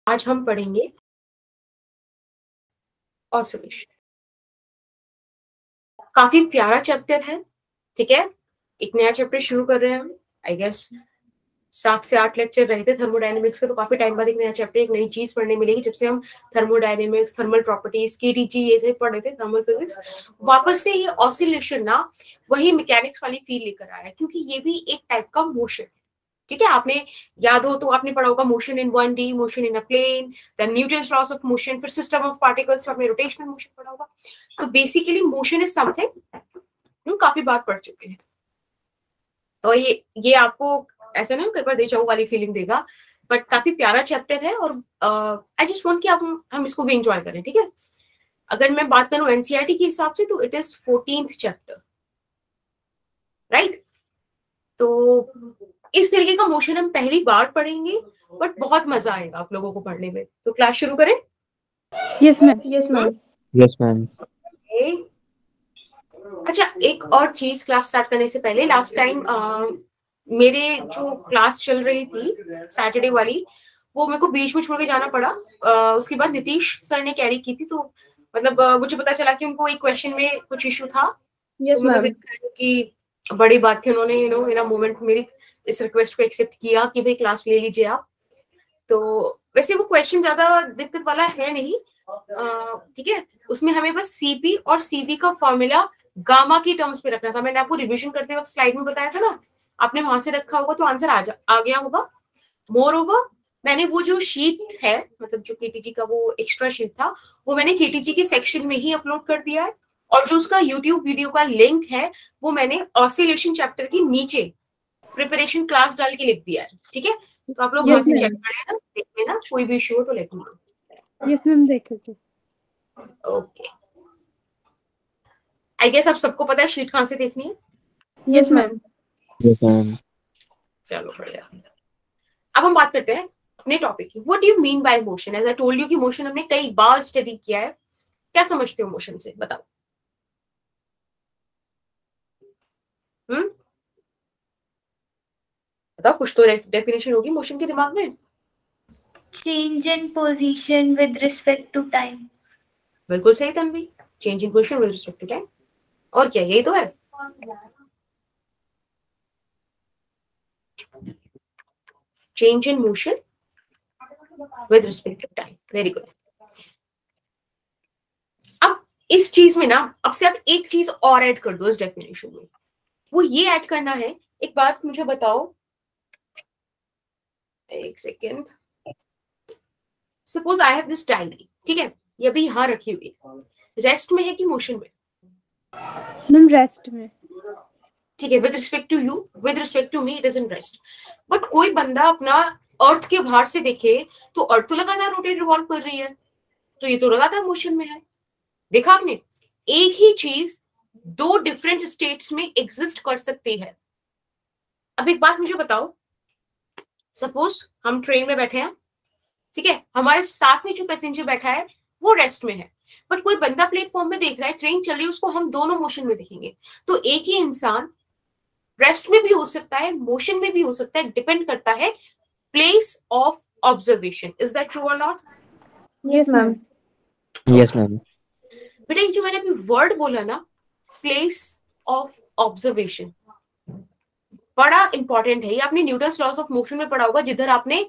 आज हम पढ़ेंगे ऑसिलेशन। काफी प्यारा चैप्टर है, ठीक है। एक नया चैप्टर शुरू कर रहे हैं हम। आई गेस 7 से 8 लेक्चर रहे थे थर्मोडायनेमिक्स के, तो काफी टाइम बाद एक नया चैप्टर, एक नई चीज पढ़ने मिलेगी। जब से हम थर्मोडायनेमिक्स, थर्मल प्रॉपर्टीज, केटीजी ये सब पढ़ रहे थे, थर्मल फिजिक्स, वापस से ये ऑसिलेशन ना वही मैकेनिक्स वाली फील लेकर आया है, क्योंकि ये भी एक टाइप का मोशन है। ठीक है, आपने याद हो तो आपने पढ़ा होगा motion in 1D, motion in a plane, then Newton's laws of motion, फिर सिस्टम ऑफ पार्टिकल्स, आपने रोटेशनल मोशन पढ़ा होगा। तो बेसिकली मोशन इज समथिंग हम काफी बार पढ़ चुके हैं। तो ये आपको ऐसा ना कई बार दे जाओ वाली फीलिंग देगा, बट काफी प्यारा चैप्टर है। और आई जस्ट वांट कि आप हम इसको भी एंजॉय करें, ठीक है। अगर मैं बात करूं एनसीईआरटी के हिसाब से तो it is 14th chapter, right. तो इस तरीके का मोशन हम पहली बार पढ़ेंगे, बट बहुत मजा आएगा आप लोगों को पढ़ने में। तो क्लास शुरू करें। Yes ma'am. Yes ma'am. Yes ma'am. अच्छा, एक और चीज क्लास स्टार्ट करने से पहले, लास्ट टाइम मेरे जो क्लास चल रही थी सैटरडे वाली, वो मेरे को बीच में छोड़ के जाना पड़ा। उसके बाद नीतीश सर ने कैरी की थी, तो मतलब मुझे पता चला कि उनको एक क्वेश्चन में कुछ इशू था। यस तो मतलब मैम। कि बड़ी बात थी, उन्होंने इन अ मोमेंट मेरी इस रिक्वेस्ट को एक्सेप्ट किया कि भाई क्लास ले लीजिए आप। तो वैसे वो क्वेश्चन ज्यादा दिक्कत वाला है नहीं, ठीक है। उसमें हमें बस सीपी और सीवी का फॉर्मूला गामा की टर्म्स में रखना था। मैंने आपको रिवीजन करते वक्त स्लाइड में बताया था ना, आपने वहां से रखा होगा तो आंसर आ गया होगा। मोर ओवर, मैंने वो जो शीट है, मतलब जो केटीजी का वो एक्स्ट्रा शीट था, वो मैंने केटीजी के सेक्शन में ही अपलोड कर दिया है। और जो उसका यूट्यूब वीडियो का लिंक है, वो मैंने ऑसिलेशन चैप्टर के नीचे प्रिपरेशन क्लास डाल के लिख दिया है, ठीक है। तो आप लोग वहां यस से मैम। चेक करें ना, देख लेना, कोई भी इशू हो तो let me know. Yes ma'am, देख लीजिए। ओके, आई गेस अब सबको पता है शीट कहाँ से देखनी है। Yes ma'am. Yes ma'am. चलो बढ़िया। अब हम बात करते हैं अपने टॉपिक की। What do you mean by motion? As I told you कि मोशन हमने कई बार स्टडी किया है। क्या समझते हो मोशन से, बताओ। बताओ, कुछ तो डेफिनेशन होगी मोशन के दिमाग में। Change in position with respect to time. बिल्कुल सही Tanvi, change in position with respect to time. और क्या, यही तो है। Change in motion with respect to time, very good. अब इस चीज में ना, अब से आप एक चीज और ऐड कर दो इस डेफिनेशन में। वो ये ऐड करना है, एक बात मुझे बताओ, एक second. Suppose I have this diary, ठीक है, ये अभी यहाँ रखी हुई है, रेस्ट में है कि मोशन में? मैम रेस्ट में। ठीक है, with respect to you, with respect to me, it is in rest. But कोई बंदा अपना अर्थ के बाहर से देखे तो अर्थ तो लगातार रोटेट रिवॉल्व कर रही है, तो ये तो लगातार मोशन में है। देखा आपने, एक ही चीज दो डिफरेंट स्टेट्स में एग्जिस्ट कर सकती है। अब एक बात मुझे बताओ, सपोज हम ट्रेन में बैठे हैं, ठीक है, हमारे साथ में जो पैसेंजर बैठा है वो रेस्ट में है, बट कोई बंदा प्लेटफॉर्म में देख रहा है, ट्रेन चल रही है, उसको हम दोनों मोशन में देखेंगे। तो एक ही इंसान रेस्ट में भी हो सकता है, मोशन में भी हो सकता है, डिपेंड करता है place of observation. Is that true और not? Yes ma'am. Yes ma'am. बेटा ये जो मैंने अभी वर्ड बोला ना, प्लेस ऑफ ऑब्जर्वेशन, बड़ा इंपॉर्टेंट है। ये आपने न्यूटन्स लॉज ऑफ मोशन में पढ़ा होगा, जिधर आपने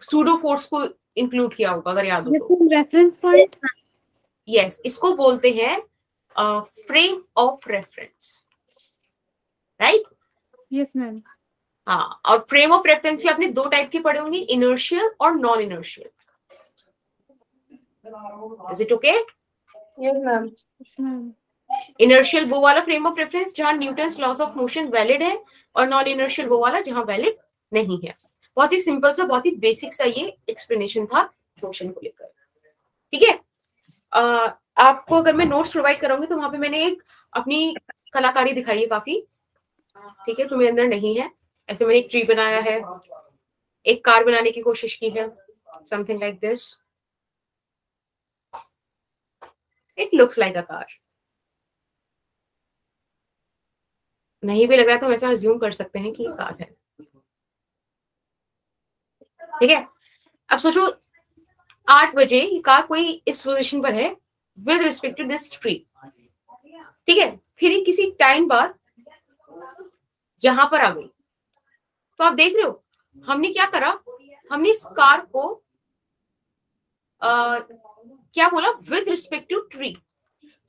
सूडो फोर्स को इंक्लूड किया होगा, अगर याद हो तो। Reference point. यस, इसको बोलते हैं frame of reference, right. Yes ma'am. हाँ, और फ्रेम ऑफ रेफरेंस भी आपने दो टाइप के पढ़े होंगे, इनर्शियल और non inertial. Is it okay? Yes ma'am. Inertial वो वाला फ्रेम ऑफ रेफरेंस जहां Newton's laws of motion valid है, और नॉन इनर्शियल वो वाला जहां वैलिड नहीं है। बहुत ही सिंपल सा, बहुत ही बेसिक सा ये एक्सप्लेनेशन था मोशन को लेकर, ठीक है। आपको अगर मैं नोट्स प्रोवाइड कराऊंगी तो वहां पे मैंने एक अपनी कलाकारी दिखाई है काफी, ठीक है, जो मेरे अंदर नहीं है। ऐसे मैंने एक ट्री बनाया है, एक कार बनाने की कोशिश की है, something like this. It looks like a car. नहीं भी लग रहा है तो हम ऐसा अज्यूम कर सकते हैं कि ये कार है, ठीक है। अब सोचो 8 बजे ये कार कोई इस पोजीशन पर है with respect to this tree, ठीक है, फिर ये किसी टाइम बाद यहां पर आ गई, तो आप देख रहे हो हमने क्या करा, हमने इस कार को क्या बोला, विद रिस्पेक्ट टू ट्री।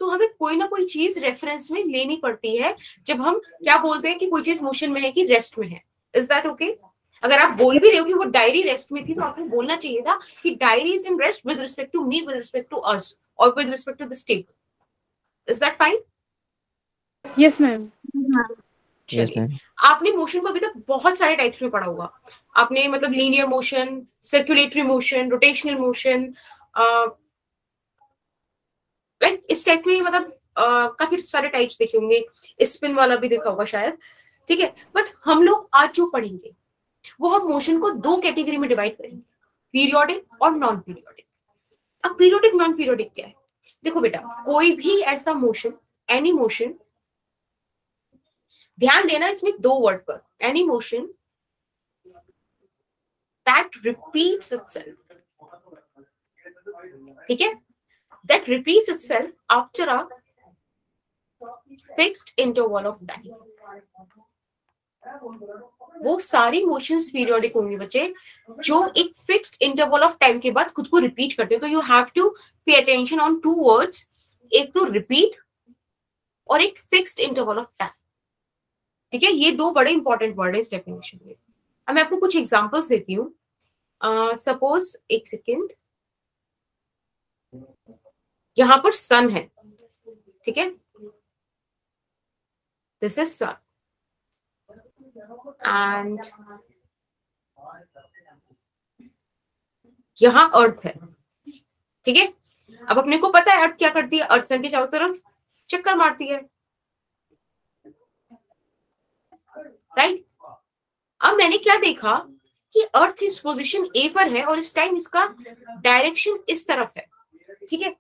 तो हमें कोई ना कोई चीज रेफरेंस में लेनी पड़ती है जब हम क्या बोलते हैं कि कोई चीज मोशन में है कि रेस्ट में है। Is that okay? अगर आप बोल भी रहे हो कि वो डायरी रेस्ट में थी तो आपको बोलना चाहिए था कि diary is in rest with respect to me, with respect to us और with respect to this table. Is that fine? Yes ma'am. Yes, ma'am. आपने मोशन को अभी तक बहुत सारे टाइप्स में पढ़ा होगा। आपने मतलब linear motion, circulatory motion, rotational motion, like इस टाइप में मतलब काफी सारे टाइप्स देखे होंगे, स्पिन वाला भी देखा होगा शायद, ठीक है। बट हम लोग आज जो पढ़ेंगे वो हम मोशन को 2 कैटेगरी में डिवाइड करेंगे, पीरियोडिक और नॉन पीरियोडिक। अब पीरियोडिक नॉन पीरियोडिक क्या है? देखो बेटा, कोई भी ऐसा मोशन, एनी मोशन, ध्यान देना इसमें 2 वर्ड पर, any motion that repeats itself, ठीक है, that repeats itself after a fixed interval of time. वो सारी मोशंस पीरियोडिक होंगे बच्चे जो एक फिक्स्ड इंटरवल ऑफ टाइम के बाद खुद को रिपीट करते हैं। तो you have to pay attention on 2 words, एक तो रिपीट और एक फिक्स्ड इंटरवल ऑफ टाइम, ठीक है। ये 2 बड़े इंपॉर्टेंट वर्ड है इस डेफिनेशन में। अब मैं आपको कुछ एग्जांपल्स देती हूँ। सपोज, एक सेकेंड, यहां पर सन है, ठीक है, दिस इज सन एंड यहां अर्थ है, ठीक है। अब अपने को पता है अर्थ क्या करती है, अर्थ सन के चारों तरफ चक्कर मारती है, राइट। अब मैंने क्या देखा कि अर्थ इस पोजीशन ए पर है और इस टाइम इसका डायरेक्शन इस तरफ है, ठीक है।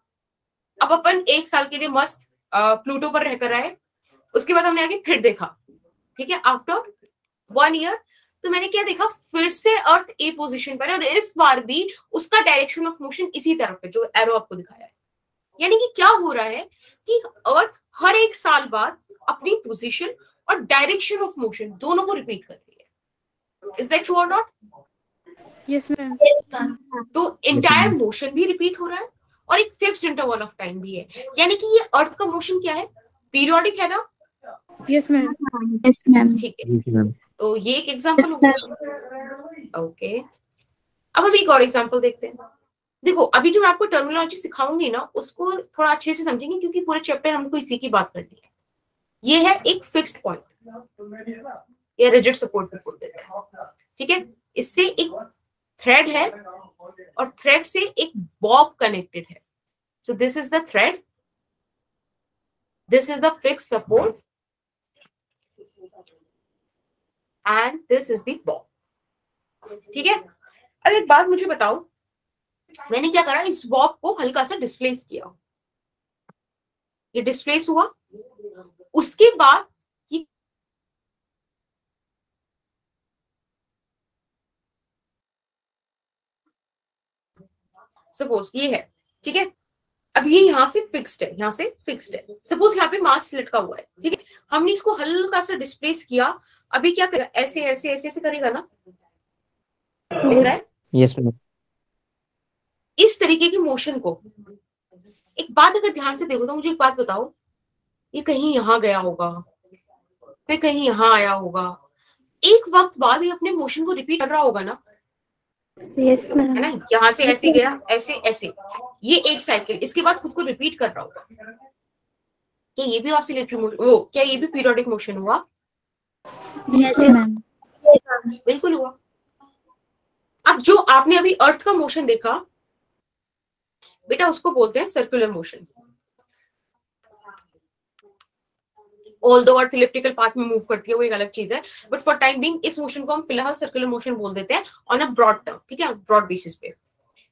अब अपन 1 साल के लिए मस्त प्लूटो पर रहकर आए, उसके बाद हमने आगे फिर देखा, ठीक है, आफ्टर 1 ईयर, तो मैंने क्या देखा, फिर से अर्थ ए पोजीशन पर है और इस बार भी उसका डायरेक्शन ऑफ मोशन इसी तरफ है जो एरो आपको दिखाया है। यानी कि क्या हो रहा है कि अर्थ हर 1 साल बाद अपनी पोजीशन और डायरेक्शन ऑफ मोशन दोनों को रिपीट कर रही है। इज दैट ट्रू और नॉट? Yes ma'am. तो इंटायर मोशन भी रिपीट हो रहा है और एक फिक्स्ड इंटरवल ऑफ टाइम भी है, यानी कि ये अर्थ का मोशन क्या है, पीरियोडिक है ना? Yes ma'am. Yes, ma'am. ठीक है, Yes, ma'am. तो ये एक एग्जांपल हो गया। ओके, अब हम एक और एग्जांपल देखते हैं। देखो, अभी जो मैं आपको टर्मिनोलॉजी सिखाऊंगी ना, उसको थोड़ा अच्छे से समझेंगे क्योंकि पूरे चैप्टर हमको इसी की बात करनी है। ये है एक फिक्स्ड पॉइंट या रिजिड सपोर्ट बोल देते हैं, ठीक है। इससे एक थ्रेड है और थ्रेड से एक बॉब कनेक्टेड है। So this is the thread, this is the fixed support and this is the Bob, ठीक है। अब एक बात मुझे बताओ, मैंने क्या करा, इस बॉब को हल्का सा डिस्प्लेस किया, ये डिस्प्लेस हुआ, उसके बाद ये सपोज ये है, ठीक है। अब ये यहाँ से फिक्स्ड है, यहाँ से फिक्स्ड है। सपोज यहाँ पे मास लटका हुआ है, ठीक है, हमने इसको हल्का सा डिस्प्लेस किया। अभी क्या करेगा, ऐसे ऐसे ऐसे ऐसे करेगा ना, दिख रहा है? Yes, ma'am. इस तरीके की मोशन को, एक बात अगर ध्यान से देखो तो मुझे एक बात बताओ, ये कहीं यहाँ गया होगा, फिर कहीं यहाँ आया होगा, एक वक्त बाद ये अपने मोशन को रिपीट कर रहा होगा ना, Yes, है ma'am. ना? यहाँ से ऐसे गया, ऐसे ऐसे, ये एक साइकिल, इसके बाद खुद को रिपीट कर रहा होगा। क्या ये भी ऑसिलेटरी मोशन, वो क्या ये भी पीरियोडिक मोशन हुआ? Yes, ma'am. बिल्कुल हुआ। अब जो आपने अभी अर्थ का मोशन देखा बेटा, उसको बोलते हैं सर्कुलर मोशन। ऑल्दो अर्थ इलिप्टिकल पाथ में मूव करती है, वो एक अलग चीज है, बट फॉर टाइम बीइंग इस मोशन को हम फिलहाल सर्कुलर मोशन बोल देते हैं ऑन अ ब्रॉड टर्म, ठीक है, ब्रॉड बेसिस पे।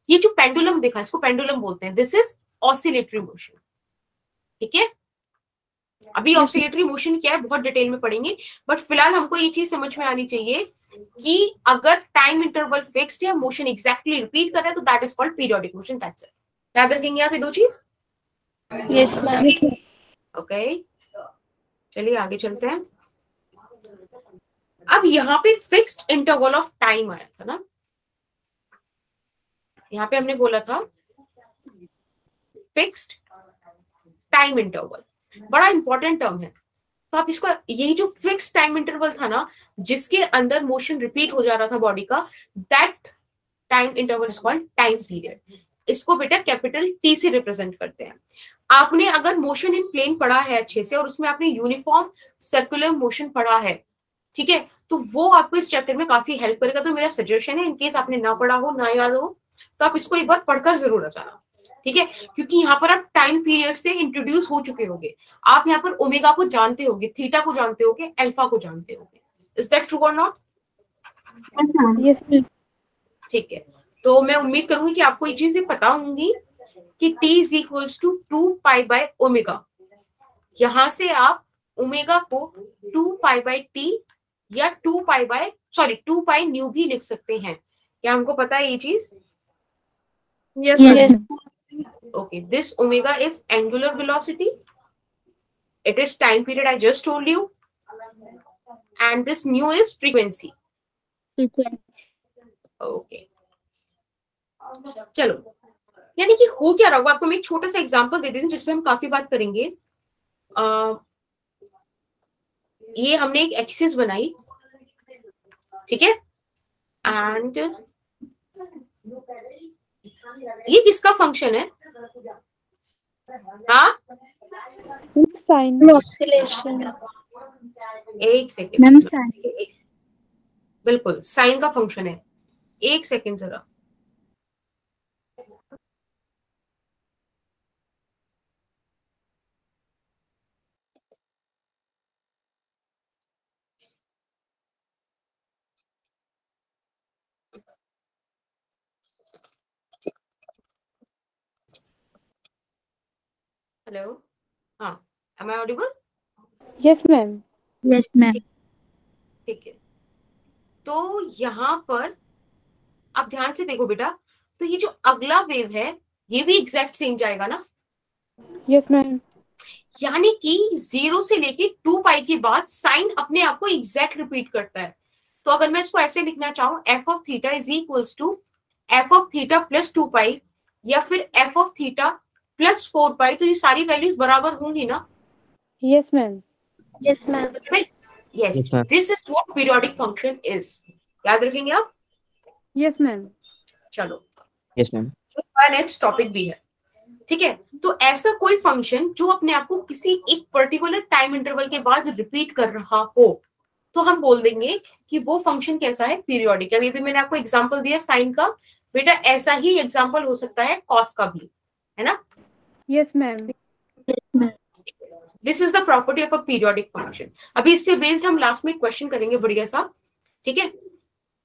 ये जो पेंडुलम देखा, इसको पेंडुलम बोलते हैं, दिस इज ऑसिलेटरी मोशन, ठीक है। अभी ऑसिलेटरी मोशन क्या है बहुत डिटेल में पढ़ेंगे, बट फिलहाल हमको ये चीज समझ में आनी चाहिए कि अगर टाइम इंटरवल फिक्स्ड है, मोशन एग्जैक्टली रिपीट कर रहा है, तो that is called periodic motion. That's it. याद रखेंगे आप ये दो चीज। Yes, ma'am. ओके, चलिए आगे चलते हैं। अब यहाँ पे फिक्स्ड इंटरवल ऑफ टाइम आया था ना, यहाँ पे हमने बोला था फिक्स्ड टाइम इंटरवल, बड़ा इंपॉर्टेंट टर्म है। तो आप इसको, यही जो फिक्स टाइम इंटरवल था ना, जिसके अंदर मोशन रिपीट हो जा रहा था बॉडी का, that time interval is called time period. इसको बेटा कैपिटल टी से रिप्रेजेंट करते हैं। आपने अगर मोशन इन प्लेन पढ़ा है अच्छे से, और उसमें आपने यूनिफॉर्म सर्कुलर मोशन पढ़ा है, ठीक है, तो वो आपको इस चैप्टर में काफी हेल्प करेगा। तो मेरा सजेशन है, इनकेस आपने ना पढ़ा हो, ना याद हो, तो आप इसको एक बार पढ़कर जरूर आ जाना, ठीक है, क्योंकि यहाँ पर आप टाइम पीरियड से इंट्रोड्यूस हो चुके होगे। आप यहाँ पर ओमेगा को जानते होगे, थीटा को जानते होगे, अल्फा को जानते होगे। इज दैट ट्रू और नॉट? Yes, ma'am. ठीक है, तो मैं उम्मीद करूंगी कि आपको ये चीजें पता होंगी कि t is equals to 2 pi by omega. यहां से आप ओमेगा को 2 पाई बाय टी या 2 पाई न्यू भी लिख सकते हैं। क्या हमको पता है ये चीज? Yes, Yes, ma'am. ma'am. Okay, this omega is angular velocity. It is time period I just told you. And this nu is frequency. Okay. चलो, यानी कि हो क्या रहा होगा, आपको मैं एक छोटा सा एग्जांपल दे देती हूँ जिसपे हम काफी बात करेंगे। ये हमने एक एक्सिस बनाई, ठीक है, एंड ये किसका फंक्शन है? हाँ, Sine. Oscillation. एक सेकेंड Ma'am, sine. बिल्कुल साइन का फंक्शन है। एक सेकेंड जरा, हेलो, हाँ, am I audible? Yes, ma'am. Yes, ma'am. ठीक है, तो यहाँ पर आप ध्यान से देखो बेटा, तो ये जो अगला वेव है ये भी एग्जैक्ट सेम जाएगा ना, Yes, ma'am. यानी कि 0 से लेके 2 पाई के बाद साइन अपने आप को एग्जैक्ट रिपीट करता है। तो अगर मैं इसको ऐसे लिखना चाहूँ, F of theta is equals to F of theta plus 2 pi या फिर F of theta plus 4 pi, तो ये सारी वैल्यूज बराबर होंगी ना? Yes, ma'am. Yes, ma'am. Yes, Yes, ma'am. This is what periodic function is. याद रखेंगे आप? Yes, ma'am. चलो, Yes, ma'am. नेक्स्ट टॉपिक भी है, ठीक है। तो ऐसा कोई फंक्शन जो अपने आप को किसी एक पर्टिकुलर टाइम इंटरवल के बाद रिपीट कर रहा हो, तो हम बोल देंगे कि वो फंक्शन कैसा है? पीरियोडिक। अभी भी मैंने आपको एग्जांपल दिया साइन का, बेटा ऐसा ही एग्जांपल हो सकता है कॉस का भी, है ना? Yes, ma'am. This is the property of a periodic function. अभी इस पे बेस्ड हम लास्ट में क्वेश्चन करेंगे बढ़िया सा, ठीक है।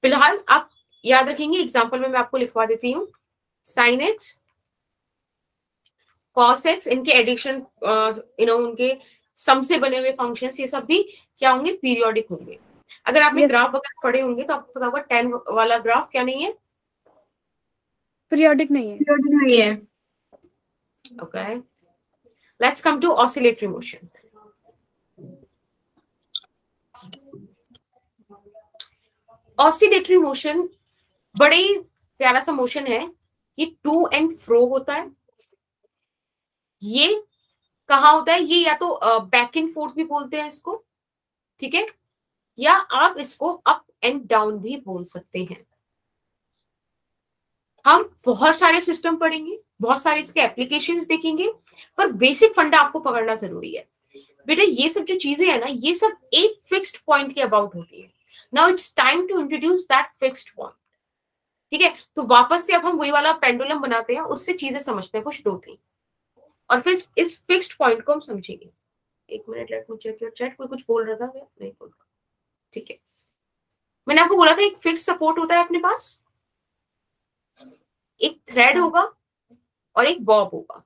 फिलहाल आप याद रखेंगे, एग्जाम्पल में मैं आपको लिखवा देती हूँ, साइन एक्स कॉस एक्स, इनके एडिशन उनके सम से बने हुए फंक्शंस, ये सब भी क्या होंगे? पीरियोडिक होंगे। अगर आपने Yes. ग्राफ वगैरह पढ़े होंगे तो आपको पता होगा 10 वाला ग्राफ क्या नहीं है? Periodic नहीं है. Yeah. Okay, let's come to oscillatory motion. Oscillatory motion बड़े ही प्यारा सा मोशन है, ये टू एंड फ्रो होता है। ये कहाँ होता है? ये या तो बैक एंड फोर्थ भी बोलते हैं इसको, ठीक है, या आप इसको अप एंड डाउन भी बोल सकते हैं। हम बहुत सारे सिस्टम पढ़ेंगे, बहुत सारे इसके एप्लीकेशंस देखेंगे, पर बेसिक फंडा आपको पकड़ना जरूरी है बेटा। ये सब जो चीजें है ना, ये सब एक फिक्स्ड पॉइंट के अबाउट होती है। Now it's time to introduce that fixed point, ठीक है। तो वापस से अब हम वही वाला पेंडुलम बनाते हैं, उससे चीजें समझते हैं कुछ दो तीन, और फिर इस फिक्स्ड पॉइंट को हम समझेंगे। एक minute, let me check your chat. कोई कुछ बोल रहा था क्या? नहीं बोल रहा, ठीक है। मैंने आपको बोला था एक फिक्स सपोर्ट होता है अपने पास, एक थ्रेड होगा और एक बॉब होगा।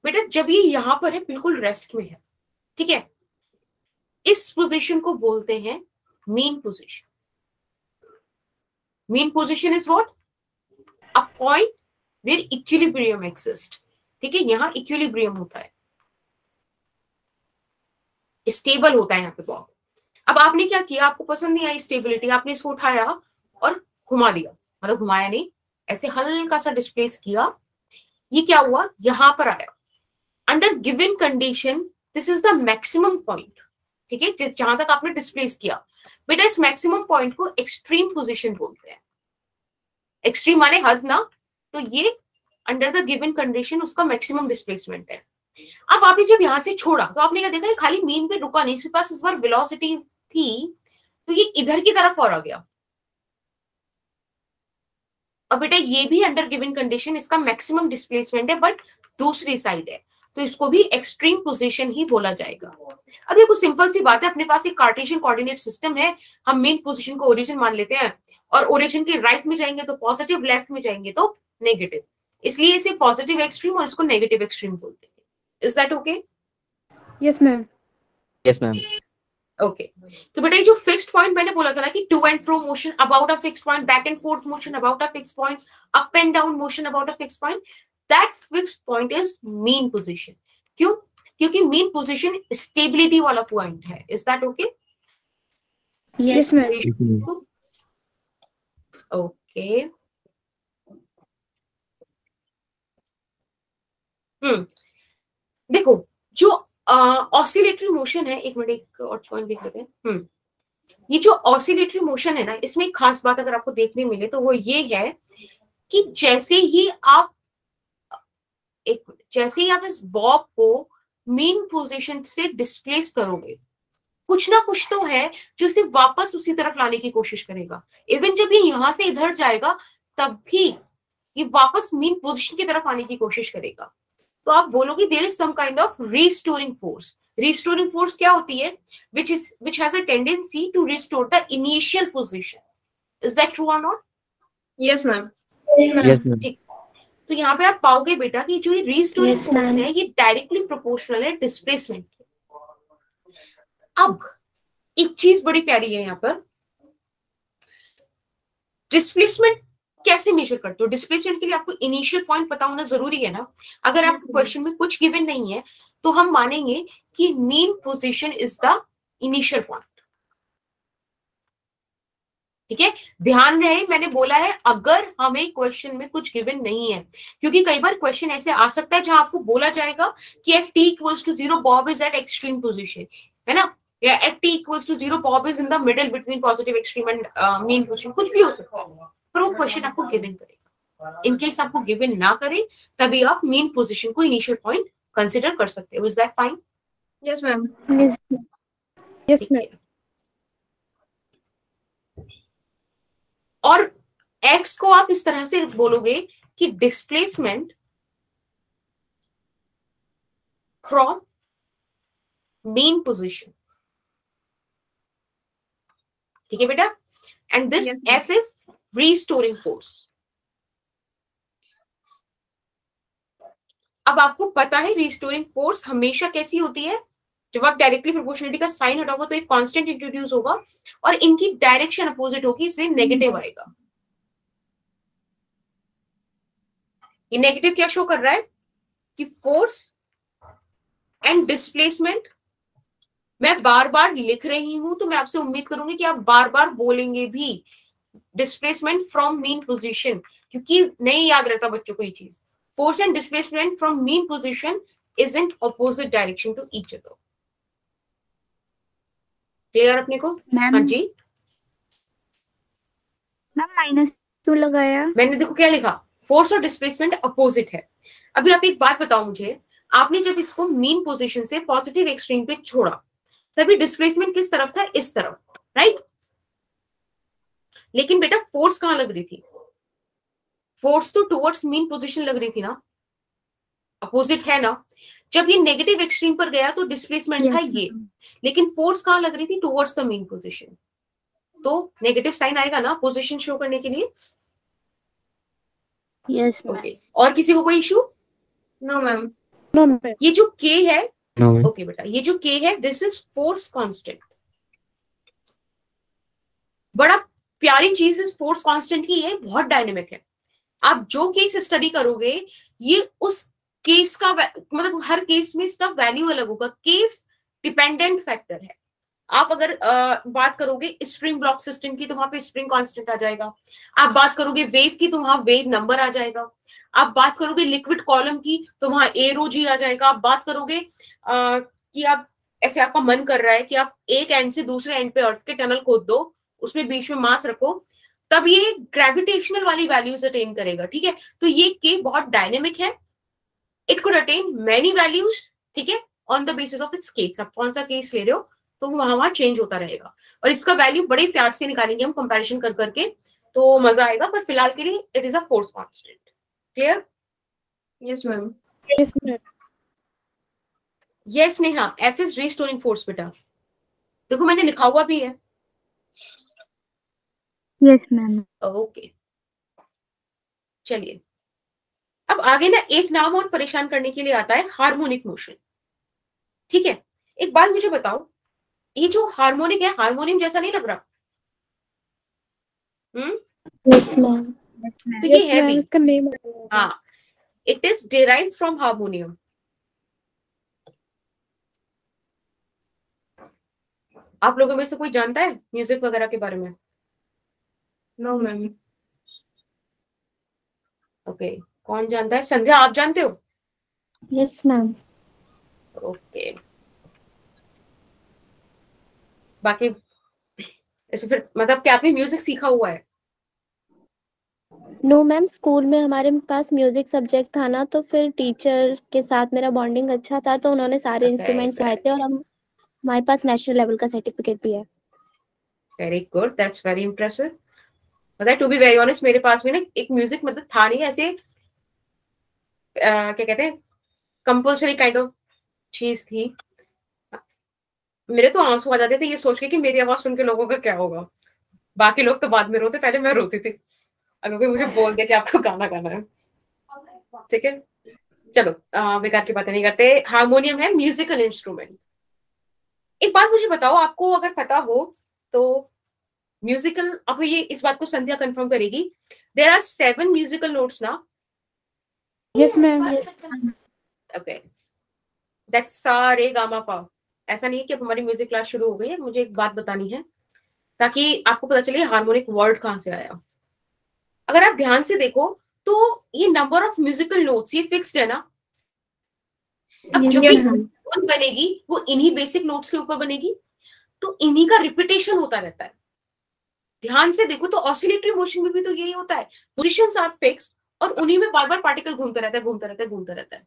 बेटा जब ये यहाँ पर है, बिल्कुल रेस्ट में है, ठीक है, इस पोजीशन को बोलते हैं mean position. Mean position is what? A point where equilibrium exist. ठीक है, यहां इक्विलिब्रियम होता है, स्टेबल होता है यहाँ पे बॉब। अब आपने क्या किया, आपको पसंद नहीं आई स्टेबिलिटी, आपने इसको उठाया और घुमा दिया, मतलब घुमाया नहीं, ऐसे हल्का सा डिस्प्लेस किया, ये क्या हुआ, यहां पर आया। Under given condition this is the maximum point. ठीक है, जहां तक आपने डिस्प्लेस किया, बेटा इस मैक्सिमम पॉइंट को एक्सट्रीम पोजीशन बोलते हैं। एक्सट्रीम माने हद ना, तो ये अंडर द गिवन कंडीशन उसका मैक्सिमम डिस्प्लेसमेंट है। अब आपने जब यहां से छोड़ा तो आपने क्या देखा, ये खाली मीन पे रुका नहीं, इसके पास इस बार वेलोसिटी थी, तो ये इधर की तरफ और आ गया। अब बेटा ये भी अंडर गिवन कंडीशन इसका मैक्सिमम डिस्प्लेसमेंट है, बट दूसरी साइड है, तो इसको भी एक्सट्रीम पोजीशन ही बोला जाएगा। अब देखो सिंपल सी बात है, अपने पास एक कार्टेशियन कोऑर्डिनेट सिस्टम है, हम मेन पोजीशन को ओरिजिन मान लेते हैं, और ओरिजिन के राइट में जाएंगे तो पॉजिटिव, लेफ्ट में जाएंगे तो नेगेटिव, इसलिए इसे पॉजिटिव एक्सट्रीम और इसको नेगेटिव एक्सट्रीम बोलते हैं। Is that okay? Yes ma'am. Yes, ma'am. Okay, तो बेटा ये जो फिक्स्ड पॉइंट मैंने बोला था ना कि to and fro motion about a fixed point, back and forth motion about a fixed point, up and down motion about a fixed point, that fixed point is mean position. क्यों? क्योंकि mean position stability वाला point है। Is that okay? Yes ma'am. Okay, देखो जो oscillatory motion है, एक minute एक और पॉइंट देख लेते हैं। ये जो ऑसिलेटरी मोशन है ना, इसमें एक खास बात अगर आपको देखने मिले तो वो ये है कि जैसे ही आप इस बॉब को मीन पोजीशन से डिस्प्लेस करोगे, कुछ ना कुछ तो है जो इसे वापस उसी तरफ लाने की कोशिश करेगा। इवन जब ये यहां से इधर जाएगा तब भी ये वापस मीन पोजीशन की तरफ आने की कोशिश करेगा। तो आप बोलोगे there is some kind of restoring force. Restoring force क्या होती है? which has a tendency to restore the initial position. Is that true or not? Yes, ma'am. Yes, ma'am. ठीक, तो यहाँ पे आप पाओगे बेटा कि जो ये रीस्टोरिंग Yes, फोर्स ma'am. है ये डायरेक्टली प्रोपोर्शनल है डिस्प्लेसमेंट के। अब एक चीज बड़ी प्यारी है यहाँ पर, डिस्प्लेसमेंट कैसे मेजर करते हो? डिस्प्लेसमेंट के लिए आपको इनिशियल पॉइंट पता होना जरूरी है ना। अगर आपको क्वेश्चन में कुछ गिवन नहीं है तो हम मानेंगे कि mean position is the initial point. ठीक है, ध्यान रहे मैंने बोला है अगर हमें क्वेश्चन में कुछ गिवन नहीं है, क्योंकि कई बार क्वेश्चन ऐसे आ सकता है जहां आपको बोला जाएगा कि at t equals to 0 bob is at extreme position, है ना, या at t equals to 0 bob is in the middle between positive extreme and mean position, कुछ भी हो सकता है, पर वो क्वेश्चन आपको गिवन करेगा। इन केस आपको गिवन ना करे तभी आप मीन पोजीशन को इनिशियल पॉइंट कंसिडर कर सकते हो। Is that fine? Yes, ma'am. Yes ठीक मैम। है, और x को आप इस तरह से बोलोगे कि डिस्प्लेसमेंट फ्रॉम मेन पोजीशन। ठीक है बेटा, and this Yes, ma'am. f is restoring force. अब आपको पता है रीस्टोरिंग फोर्स हमेशा कैसी होती है, जब आप डायरेक्टली प्रोपोर्शनलिटी का साइन हटाओगे तो एक कांस्टेंट इंट्रोड्यूस होगा और इनकी डायरेक्शन अपोजिट होगी, इसलिए नेगेटिव आएगा। ये नेगेटिव क्या शो कर रहा है कि फोर्स एंड डिस्प्लेसमेंट मैं बार बार लिख रही हूं, तो मैं आपसे उम्मीद करूंगी कि आप बार बार बोलेंगे भी डिस्प्लेसमेंट फ्रॉम मीन पोजीशन, क्योंकि नहीं याद रहता बच्चों को ये चीज। Force and displacement from mean position is in opposite direction to each other. Clear अपने को? मैम, हाँ जी, मैम -2 लगाया। मैंने देखो क्या लिखा, फोर्स और डिस्प्लेसमेंट अपोजिट है। अभी आप एक बात बताओ मुझे, आपने जब इसको मीन पोजीशन से पॉजिटिव एक्सट्रीम पे छोड़ा तभी डिस्प्लेसमेंट किस तरफ था? इस तरफ, राइट? लेकिन बेटा फोर्स कहां लग रही थी? फोर्स तो टुवर्ड्स मीन पोजीशन लग रही थी ना, अपोजिट है ना। जब ये नेगेटिव एक्सट्रीम पर गया तो डिस्प्लेसमेंट था ये, लेकिन फोर्स कहां लग रही थी? टुवर्ड्स द मीन पोजीशन, तो नेगेटिव साइन आएगा ना पोजीशन शो करने के लिए। Yes, ma'am. ओके, और किसी को कोई issue? No, ma'am. No ma'am. ये जो k है No, ma'am. ओके बेटा, ये जो k है दिस इज फोर्स कांस्टेंट। बड़ा प्यारी चीज इस फोर्स कांस्टेंट की, ये बहुत डायनेमिक है। आप जो केस स्टडी करोगे ये उस केस का मतलब हर केस में इसका वैल्यू अलग होगा। केस डिपेंडेंट फैक्टर है। आप अगर बात करोगे स्प्रिंग ब्लॉक सिस्टम की तो वहां पे स्प्रिंग कांस्टेंट आ जाएगा। आप बात करोगे वेव की तो वहां वेव नंबर आ जाएगा। आप बात करोगे लिक्विड कॉलम की तो वहां ए रो जी आ जाएगा। आप बात करोगे कि आप ऐसे आपका मन कर रहा है कि आप एक एंड से दूसरे एंड पे अर्थ के टनल खोद दो, उसमें बीच में मास रखो, तब ये ग्रेविटेशनल वाली वैल्यूज अटेन करेगा। ठीक है, तो ये के बहुत डायनेमिक है। It could attain many values. ठीक है, on the basis of its case. आप कौन सा केस ले रहे हो तो वहां चेंज होता रहेगा, और इसका वैल्यू बड़े प्यार से निकालेंगे हम कंपैरिजन कर करके, तो मजा आएगा। पर फिलहाल के लिए it is a force constant. Clear? Yes, ma'am. Yes, ma'am. Yes Neha, F is restoring force बेटा। देखो मैंने लिखा हुआ भी है। Yes, ma'am. ओके, चलिए अब आगे ना एक नाम और परेशान करने के लिए आता है, हार्मोनिक मोशन। ठीक है, एक बात मुझे बताओ, ये जो हार्मोनिक है हार्मोनियम जैसा नहीं लग रहा? Yes, ma'am. Yes, ma'am. तो ये Yes, है ma'am. भी। इसका नेम हाँ, it is derived from harmonium. आप लोगों में से कोई जानता है म्यूजिक वगैरह के बारे में? No, ma'am. ओके, कौन जानता है? संध्या, आप जानते हो? Yes, ma'am. ओके, बाकी ऐसे फिर मतलब कि आपने म्यूजिक सीखा हुआ है? नो मैम, स्कूल में हमारे पास म्यूजिक सब्जेक्ट था ना, तो फिर टीचर के साथ मेरा बॉन्डिंग अच्छा था, तो उन्होंने सारे इंस्ट्रूमेंट सिखाए थे, और हमारे पास नेशनल लेवल का सर्टिफिकेट भी है। Very good, that's very impressive. मतलब टू बी वेरी ऑनेस्ट, मेरे पास में ना एक म्यूजिक मतलब था नहीं, ऐसे क्या कहते हैं, कंपल्सरी काइंड ऑफ चीज थी। मेरे तो आंसू आ जाते थे ये सोच के कि मेरी आवाज सुन के लोगों का क्या होगा। बाकी लोग तो बाद में रोते, पहले मैं रोती थी अगर कोई मुझे बोल दे कि आपको गाना गाना है। ठीक है, चलो बेकार की बातें नहीं करते। हार्मोनियम है म्यूजिकल इंस्ट्रूमेंट। एक बात मुझे बताओ, आपको अगर पता हो तो म्यूजिकल, अब ये इस बात को संध्या कंफर्म करेगी, देयर आर 7 म्यूजिकल नोट्स ना? Yes, ma'am. ओके, दैट्स सा रे गा मा पा। ऐसा नहीं है कि अब हमारी म्यूजिक क्लास शुरू हो गई है, मुझे एक बात बतानी है ताकि आपको पता चले हार्मोनिक वर्ड कहां से आया। अगर आप ध्यान से देखो तो ये नंबर ऑफ म्यूजिकल नोट्स ये फिक्स्ड है ना? अब जो भी धुन बनेगी वो इन्हीं बेसिक नोट्स के ऊपर बनेगी, तो इन्हीं का रिपीटेशन होता रहता है। ध्यान से देखो तो ऑसिलेटरी मोशन में भी तो यही होता है, पोजीशंस आर फिक्स्ड और उन्हीं में बार बार पार्टिकल घूमता रहता है, घूमता रहता है, घूमता रहता है।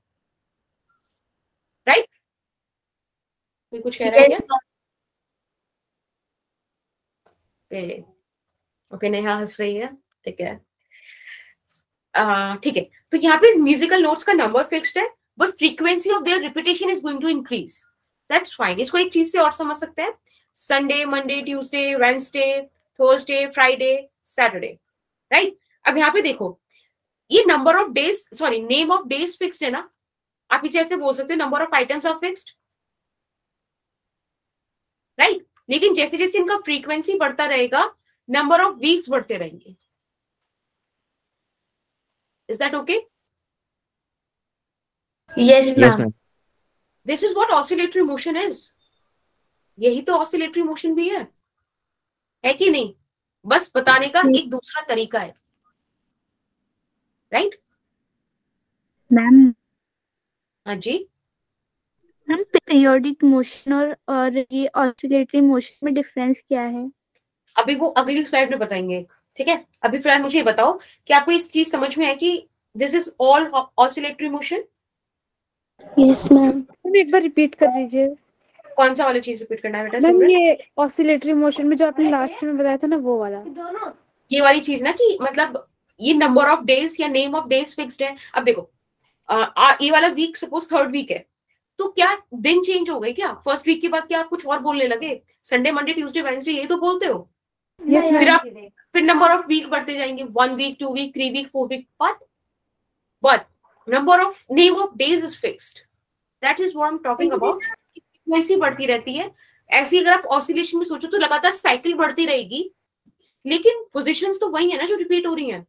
राइट? कोई कुछ कह रहा है क्या? ओके, नेहा हंस रही है। ठीक है, ठीक है, तो यहाँ पे म्यूजिकल नोट्स का नंबर फिक्स्ड है, but frequency of their repetition is going to increase. That's fine. इसको एक चीज से और समझ सकते हैं, Sunday, Monday, Tuesday, Wednesday, Thursday, Friday, Saturday. Right? अब यहाँ पे देखो, ये number of days, sorry name of days fixed है ना? आप इसे ऐसे बोल सकते हो, number of items are fixed. Right? लेकिन जैसे जैसे इनका फ्रीक्वेंसी बढ़ता रहेगा, नंबर ऑफ वीक्स बढ़ते रहेंगे। Is that okay? Yes, Yes, ma'am. ma'am. This is what oscillatory motion is. यही तो oscillatory motion भी है कि नहीं? बस बताने का एक दूसरा तरीका है। राइट? Ma'am. हाँ जी, मैम, पीरियोडिक मोशन और ये ऑसिलेटरी मोशन में डिफरेंस क्या है? अभी वो अगली स्लाइड में बताएंगे। ठीक है, अभी फिलहाल मुझे ये बताओ कि आपको इस चीज समझ में है कि this is all oscillatory motion? Yes ma'am. एक बार रिपीट कर दीजिए। कौन सा वाला चीज रिपीट करना है बेटा? मैम, सिमरन, ये ऑसिलेटरी मोशन में जो आपने लास्ट में बताया था ना, वो वाला। ये वाली चीज ना कि मतलब ये नंबर ऑफ डेज या नेम ऑफ डेज फिक्स्ड है। अब देखो ये वाला वीक सपोज थर्ड वीक है, तो क्या दिन चेंज हो गए क्या? फर्स्ट वीक के बाद क्या आप कुछ और बोलने लगे? संडे, मंडे, ट्यूसडे, वेडनेसडे यही तो बोलते हो। फिर नंबर ऑफ वीक बढ़ते जाएंगे, 1 week, 2 week, 3 week, 4 week, but number of name of days is fixed. That is what I am talking about. Frequency बढ़ती रहती है। ऐसी अगर आप ऑसिलेशन में सोचो तो लगातार साइकिल बढ़ती रहेगी, लेकिन पोजीशंस तो वही है ना जो रिपीट हो रही हैं।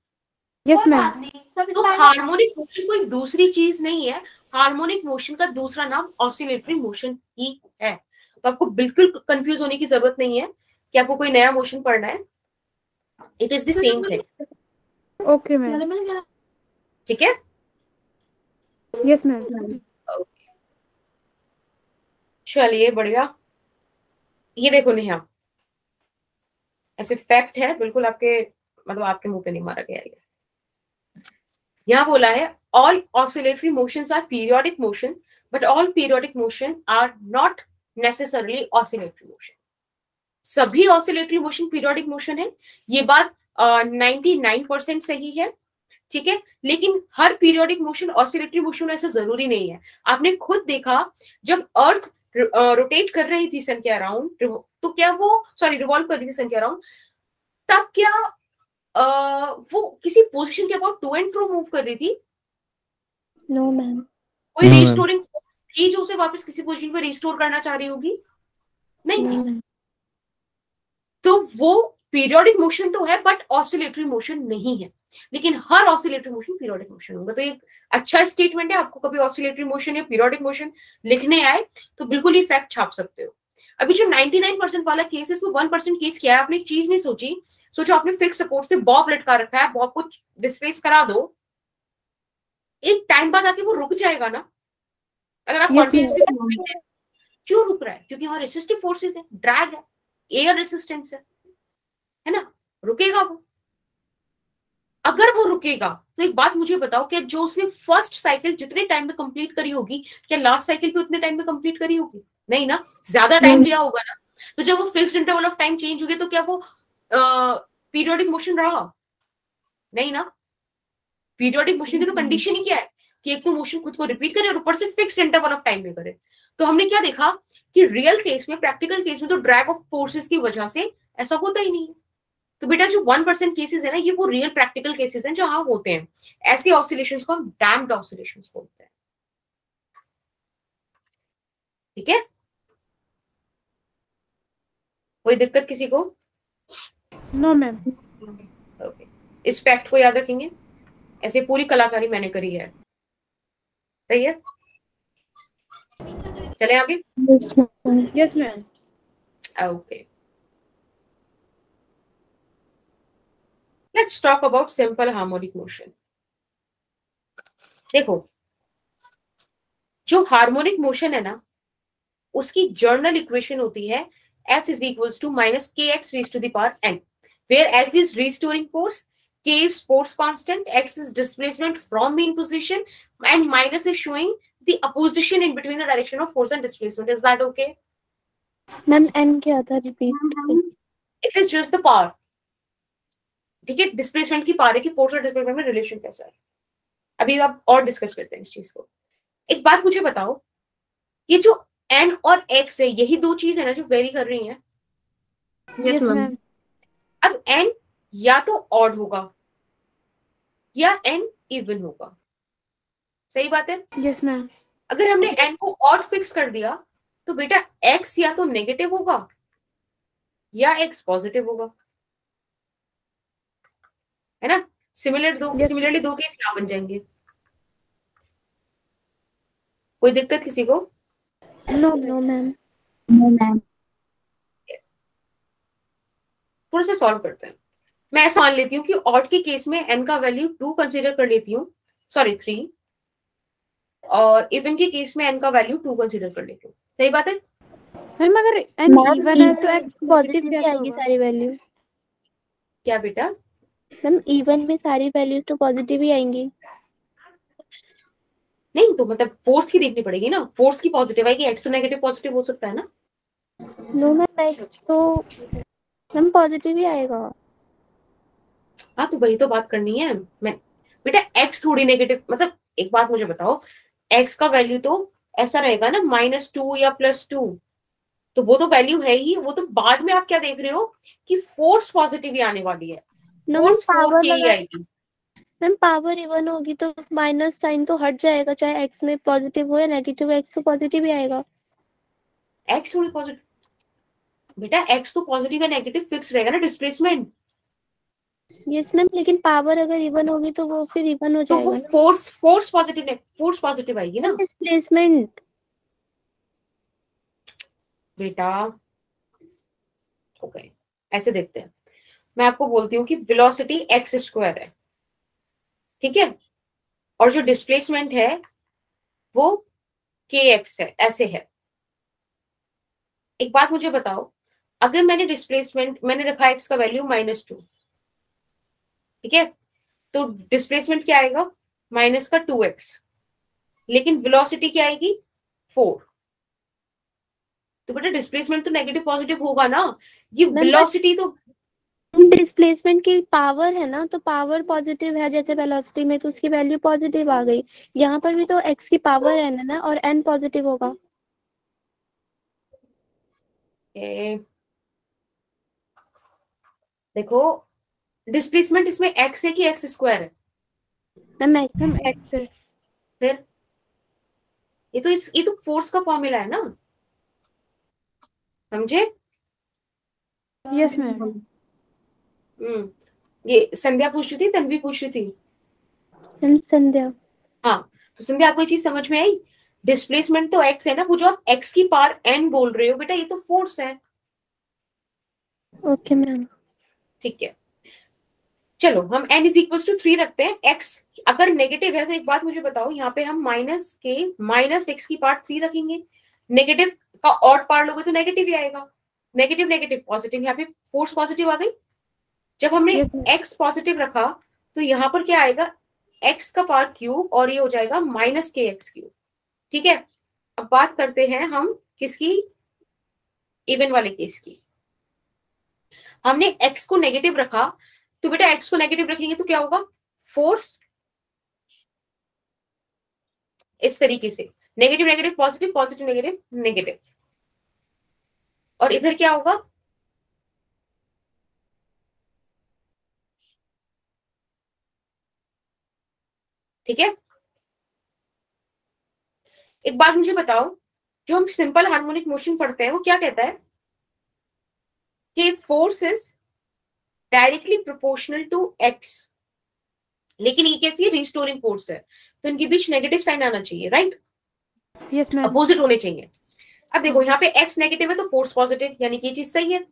Yes ma'am. तो हार्मोनिक मोशन कोई दूसरी चीज नहीं है, हार्मोनिक मोशन का दूसरा नाम ऑसिलेटरी मोशन ही है। तो आपको बिल्कुल कंफ्यूज होने की जरूरत नहीं है कि आपको कोई नया मोशन पढ़ना है। It is the same thing. Okay ma'am. ठीक है। Yes ma'am. चलिए बढ़िया। ये देखो नेहा, ऐसे फैक्ट है बिल्कुल, आपके मतलब आपके मुंह पे नहीं मारा गया है। यहाँ बोला है all oscillatory motions are periodic motion, but all periodic motion are not necessarily oscillatory motion. सभी ऑसिलेटरी मोशन पीरियोडिक मोशन है, ये बात 99% सही है। ठीक है, लेकिन हर पीरियोडिक मोशन ऑसिलेटरी मोशन ऐसा जरूरी नहीं है। आपने खुद देखा जब अर्थ रोटेट कर रही थी सन के अराउंड, तो क्या वो रिवॉल्व कर रही थी सन के अराउंड, तब क्या वो किसी पोजीशन के about to and fro move कर रही थी? No ma'am. कोई No, ma'am. रिस्टोरिंग फोर्स थी जो उसे वापस किसी पोजीशन पर रिस्टोर करना चाह रही होगी? नहीं थी। तो वो पीरियोडिक मोशन तो है बट ऑसिलेटरी मोशन नहीं है। लेकिन हर ऑसिलेटरी मोशन पीरियोडिक मोशन होगा। तो एक अच्छा स्टेटमेंट है। आपको कभी ऑसिलेटरी मोशन या पीरियोडिक मोशन लिखने आए तो बिल्कुल ये फैक्ट छाप सकते हो। अभी जो 99% वाला केस है, इसमें 1% केस क्या है? आपने एक चीज नहीं सोची। सोचो आपने फिक्स सपोर्ट से बॉब लटका रखा है, बॉब को डिस्प्लेस करा दो, एक टाइम बाद आके वो रुक जाएगा ना। अगर आप कॉन्टिन्यूसली क्यों रुक रहा है? क्योंकि वहां रेसिस्टिव फोर्सेस है, ड्रैग है, एयर रेसिस्टेंस है ना, रुकेगा वो। अगर वो रुकेगा तो एक बात मुझे बताओ, कि जो उसने फर्स्ट साइकिल जितने टाइम में कंप्लीट करी होगी, क्या लास्ट साइकिल भी उतने टाइम में कंप्लीट करी होगी? नहीं ना, ज्यादा टाइम लिया होगा ना। तो जब वो fixed interval of time change हो गया तो क्या वो पीरियोडिक मोशन रहा? नहीं ना। पीरियोडिक मोशन की तो कंडीशन ही क्या है कि एक तो मोशन खुद को रिपीट करे और ऊपर से फिक्स्ड इंटरवल ऑफ टाइम में करे। तो हमने क्या देखा कि रियल केस में, प्रैक्टिकल केस में तो ड्रैग ऑफ फोर्सेस की वजह से ऐसा होता ही नहीं है। तो बेटा जो 1% केसेस है ना, ये वो रियल प्रैक्टिकल केसेस हैं जहां होते हैं। ऐसी ऑसिलेशंस को हम डैम्प्ड ऑसिलेशंस बोलते हैं। ठीक है, कोई दिक्कत किसी को? No ma'am. ओके, इस फैक्ट को याद रखेंगे। ऐसे पूरी कलाकारी मैंने करी है। सही है, चले आगे। Yes ma'am. Okay, let's talk about simple harmonic motion. देखो, जो हार्मोनिक मोशन है ना, उसकी जर्नल इक्वेशन होती है F is equals to minus kx raised to the power n, where F is restoring force, k is force constant, x is displacement from mean position, and minus is showing the opposition in between the direction of force and displacement. Is that okay? Ma'am n क्या था? Repeat. It is just the power. ठीक है, displacement की power है कि force और displacement में relation कैसा है। अभी आप और डिस्कस करते हैं इस चीज को। एक बात मुझे बताओ, ये जो n और x है, यही दो चीज है ना जो वेरी कर रही हैं? Yes, ma'am. अब n या तो ऑड होगा या n इवन होगा। सही बात है? Yes ma'am. अगर हमने n को ऑड फिक्स कर दिया तो बेटा x या तो नेगेटिव होगा या x पॉजिटिव होगा, है ना। सिमिलरली दो केस यहाँ बन जाएंगे। कोई दिक्कत किसी को? No ma'am. No ma'am. थोड़ा सा सॉल्व करते हैं। मैं ऐसा मान लेती हूँ कि ऑड के केस में n का वैल्यू 2 कंसीडर कर लेती हूँ, सॉरी 3, और इवन के केस में n का वैल्यू 2 कंसीडर कर लेती हूँ। सही बात है? मैम अगर n इवन है तो x पॉजिटिव कैसे आएगी होगा? सारी वैल्यू। क्या बेटा? मैम इवन में सारी वैल्यूज तो पॉजिटिव ही आएंगी। नहीं, तो मतलब फोर्स की देखनी पड़ेगी ना। फोर्स की पॉजिटिव आएगी, एक्स तो नेगेटिव पॉजिटिव हो सकता है ना। नो मैम, एक्स तो मैम पॉजिटिव ही आएगा। हाँ, तो वही तो बात करनी है। मैं बेटा एक्स थोड़ी नेगेटिव, मतलब एक बात मुझे बताओ, एक्स का वैल्यू तो ऐसा रहेगा ना -2 या +2, तो वो तो वैल्यू है ही। वो तो बाद में आप क्या देख रहे हो कि फोर्स पॉजिटिव ही आने वाली है, नो फोर्स मैम 4k ही आएगी। मैम पावर इवन होगी तो माइनस साइन तो हट जाएगा, चाहे एक्स में पॉजिटिव हो या नेगेटिव, एक्स तो पॉजिटिव ही आएगा। एक्स थोड़ी पॉजिटिव बेटा, एक्स तो पॉजिटिव या नेगेटिव फिक्स रहेगा ना डिस्प्लेसमेंट। यस मैम, लेकिन पावर अगर इवन होगी तो वो फिर इवन हो तो वो जाएगा ना। फोर्स पॉजिटिव आएगी ना डिस्प्लेसमेंट बेटा। ओके ऐसे देखते हैं, मैं आपको बोलती हूँ कि वेलोसिटी एक्स स्क्वायर है, ठीक है, और जो डिस्प्लेसमेंट है वो के एक्स है, ऐसे है। एक बात मुझे बताओ, अगर मैंने रखा एक्स का वैल्यू -2, ठीक है, तो डिस्प्लेसमेंट क्या आएगा -2x, लेकिन वेलोसिटी क्या आएगी 4। तो बेटा डिस्प्लेसमेंट तो नेगेटिव पॉजिटिव होगा ना, ये वेलोसिटी तो डिस्प्लेसमेंट की पावर है ना, तो पावर पॉजिटिव है जैसे वेलोसिटी में, तो उसकी वैल्यू पॉजिटिव आ गई। यहाँ पर भी तो एक्स की पावर है ना, और एन पॉजिटिव होगा। देखो डिस्प्लेसमेंट इसमें एक्स है कि एक्स स्क्वायर है? मैम एक्स है। फिर ये तो फोर्स का फॉर्मूला है ना, समझे? Yes ma'am. ये संध्या पूछ रही थी, तन्वी पूछ रही थी। संध्या। हाँ, तो संध्या आपको ये चीज समझ में आई? डिस्प्लेसमेंट तो एक्स है ना, वो जो आप एक्स की पावर एन बोल रहे हो बेटा, ये तो फोर्स है। Okay ma'am. ठीक है, चलो हम n इज इक्वल टू 3 रखते हैं। x अगर नेगेटिव है तो एक बात मुझे बताओ, यहाँ पे हम माइनस x की पार्ट 3 रखेंगे, नेगेटिव का ऑड पार्ट लोगे तो नेगेटिव ही आएगा, नेगेटिव नेगेटिव पॉजिटिव, यहाँ पे फोर्स पॉजिटिव आ गई। जब हमने x पॉजिटिव रखा तो यहाँ पर क्या आएगा, x का पावर क्यूब, और ये हो जाएगा -kx³। ठीक है, अब बात करते हैं हम किसकी, इवन वाले केस की। हमने x को नेगेटिव रखा, तो बेटा x को नेगेटिव रखेंगे तो क्या होगा, फोर्स इस तरीके से negative negative positive, positive negative negative, और इधर क्या होगा, ठीक है। एक बात मुझे बताओ, जो हम सिंपल हार्मोनिक मोशन पढ़ते हैं वो क्या कहता है कि force is directly proportional to x, लेकिन ये कैसी रिस्टोरिंग फोर्स है, तो इनके बीच नेगेटिव साइन आना चाहिए, राइट? Yes ma'am. अपोजिट होने चाहिए। अब देखो यहाँ पे x नेगेटिव है तो फोर्स पॉजिटिव, यानी कि ये चीज सही है।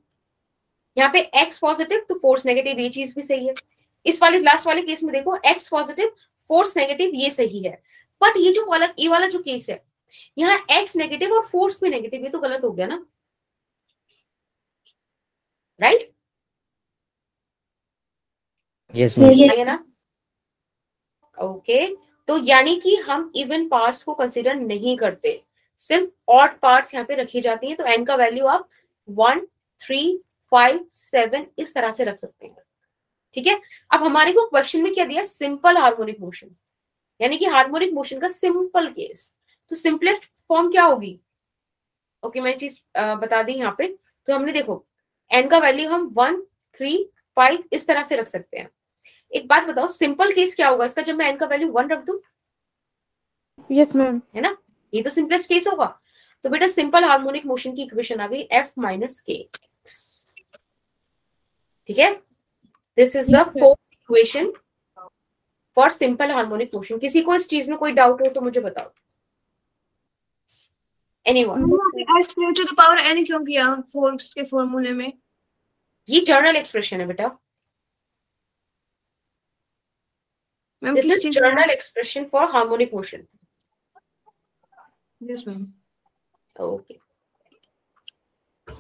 यहाँ पे x पॉजिटिव तो फोर्स नेगेटिव, ये चीज भी सही है। इस वाले लास्ट वाले केस में देखो x पॉजिटिव फोर्स नेगेटिव, ये सही है। बट ये वाला जो केस है, यहाँ x नेगेटिव और फोर्स भी नेगेटिव, ये तो गलत हो गया ना, राइट? Yes ma'am. है ना? ओके, तो यानी कि हम इवन पार्ट्स को कंसीडर नहीं करते, सिर्फ ऑड पार्ट्स यहाँ पे रखी जाती हैं। तो n का वैल्यू आप 1, 3, 5, 7 इस तरह से रख सकते हैं, ठीक है। अब हमारे को क्वेश्चन में क्या दिया, सिंपल हार्मोनिक मोशन, यानी कि हार्मोनिक मोशन का सिंपल केस। तो सिंपलेस्ट फॉर्म क्या होगी, ओके मैंने चीज बता दी यहाँ पे। तो हमने देखो n का वैल्यू हम 1, 3, 5 इस तरह से रख सकते हैं। एक बात बताओ, सिंपल केस क्या होगा इसका, जब मैं n का वैल्यू 1 रख दूं? Yes ma'am. है ना, ये तो सिंपलेस्ट केस होगा। तो बेटा सिंपल हार्मोनिक मोशन की इक्वेशन आ गई f माइनस के, ठीक है। This is the fourth equation for simple harmonic motion. किसी को इस चीज में कोई डाउट हो तो मुझे बताओ, anyone? To the power n क्यों किया फोर्स के फॉर्मूले में? ये जर्नल एक्सप्रेशन है बेटा, मैम दिस किस इज चीज? Journal expression for harmonic motion. Yes ma'am. Okay,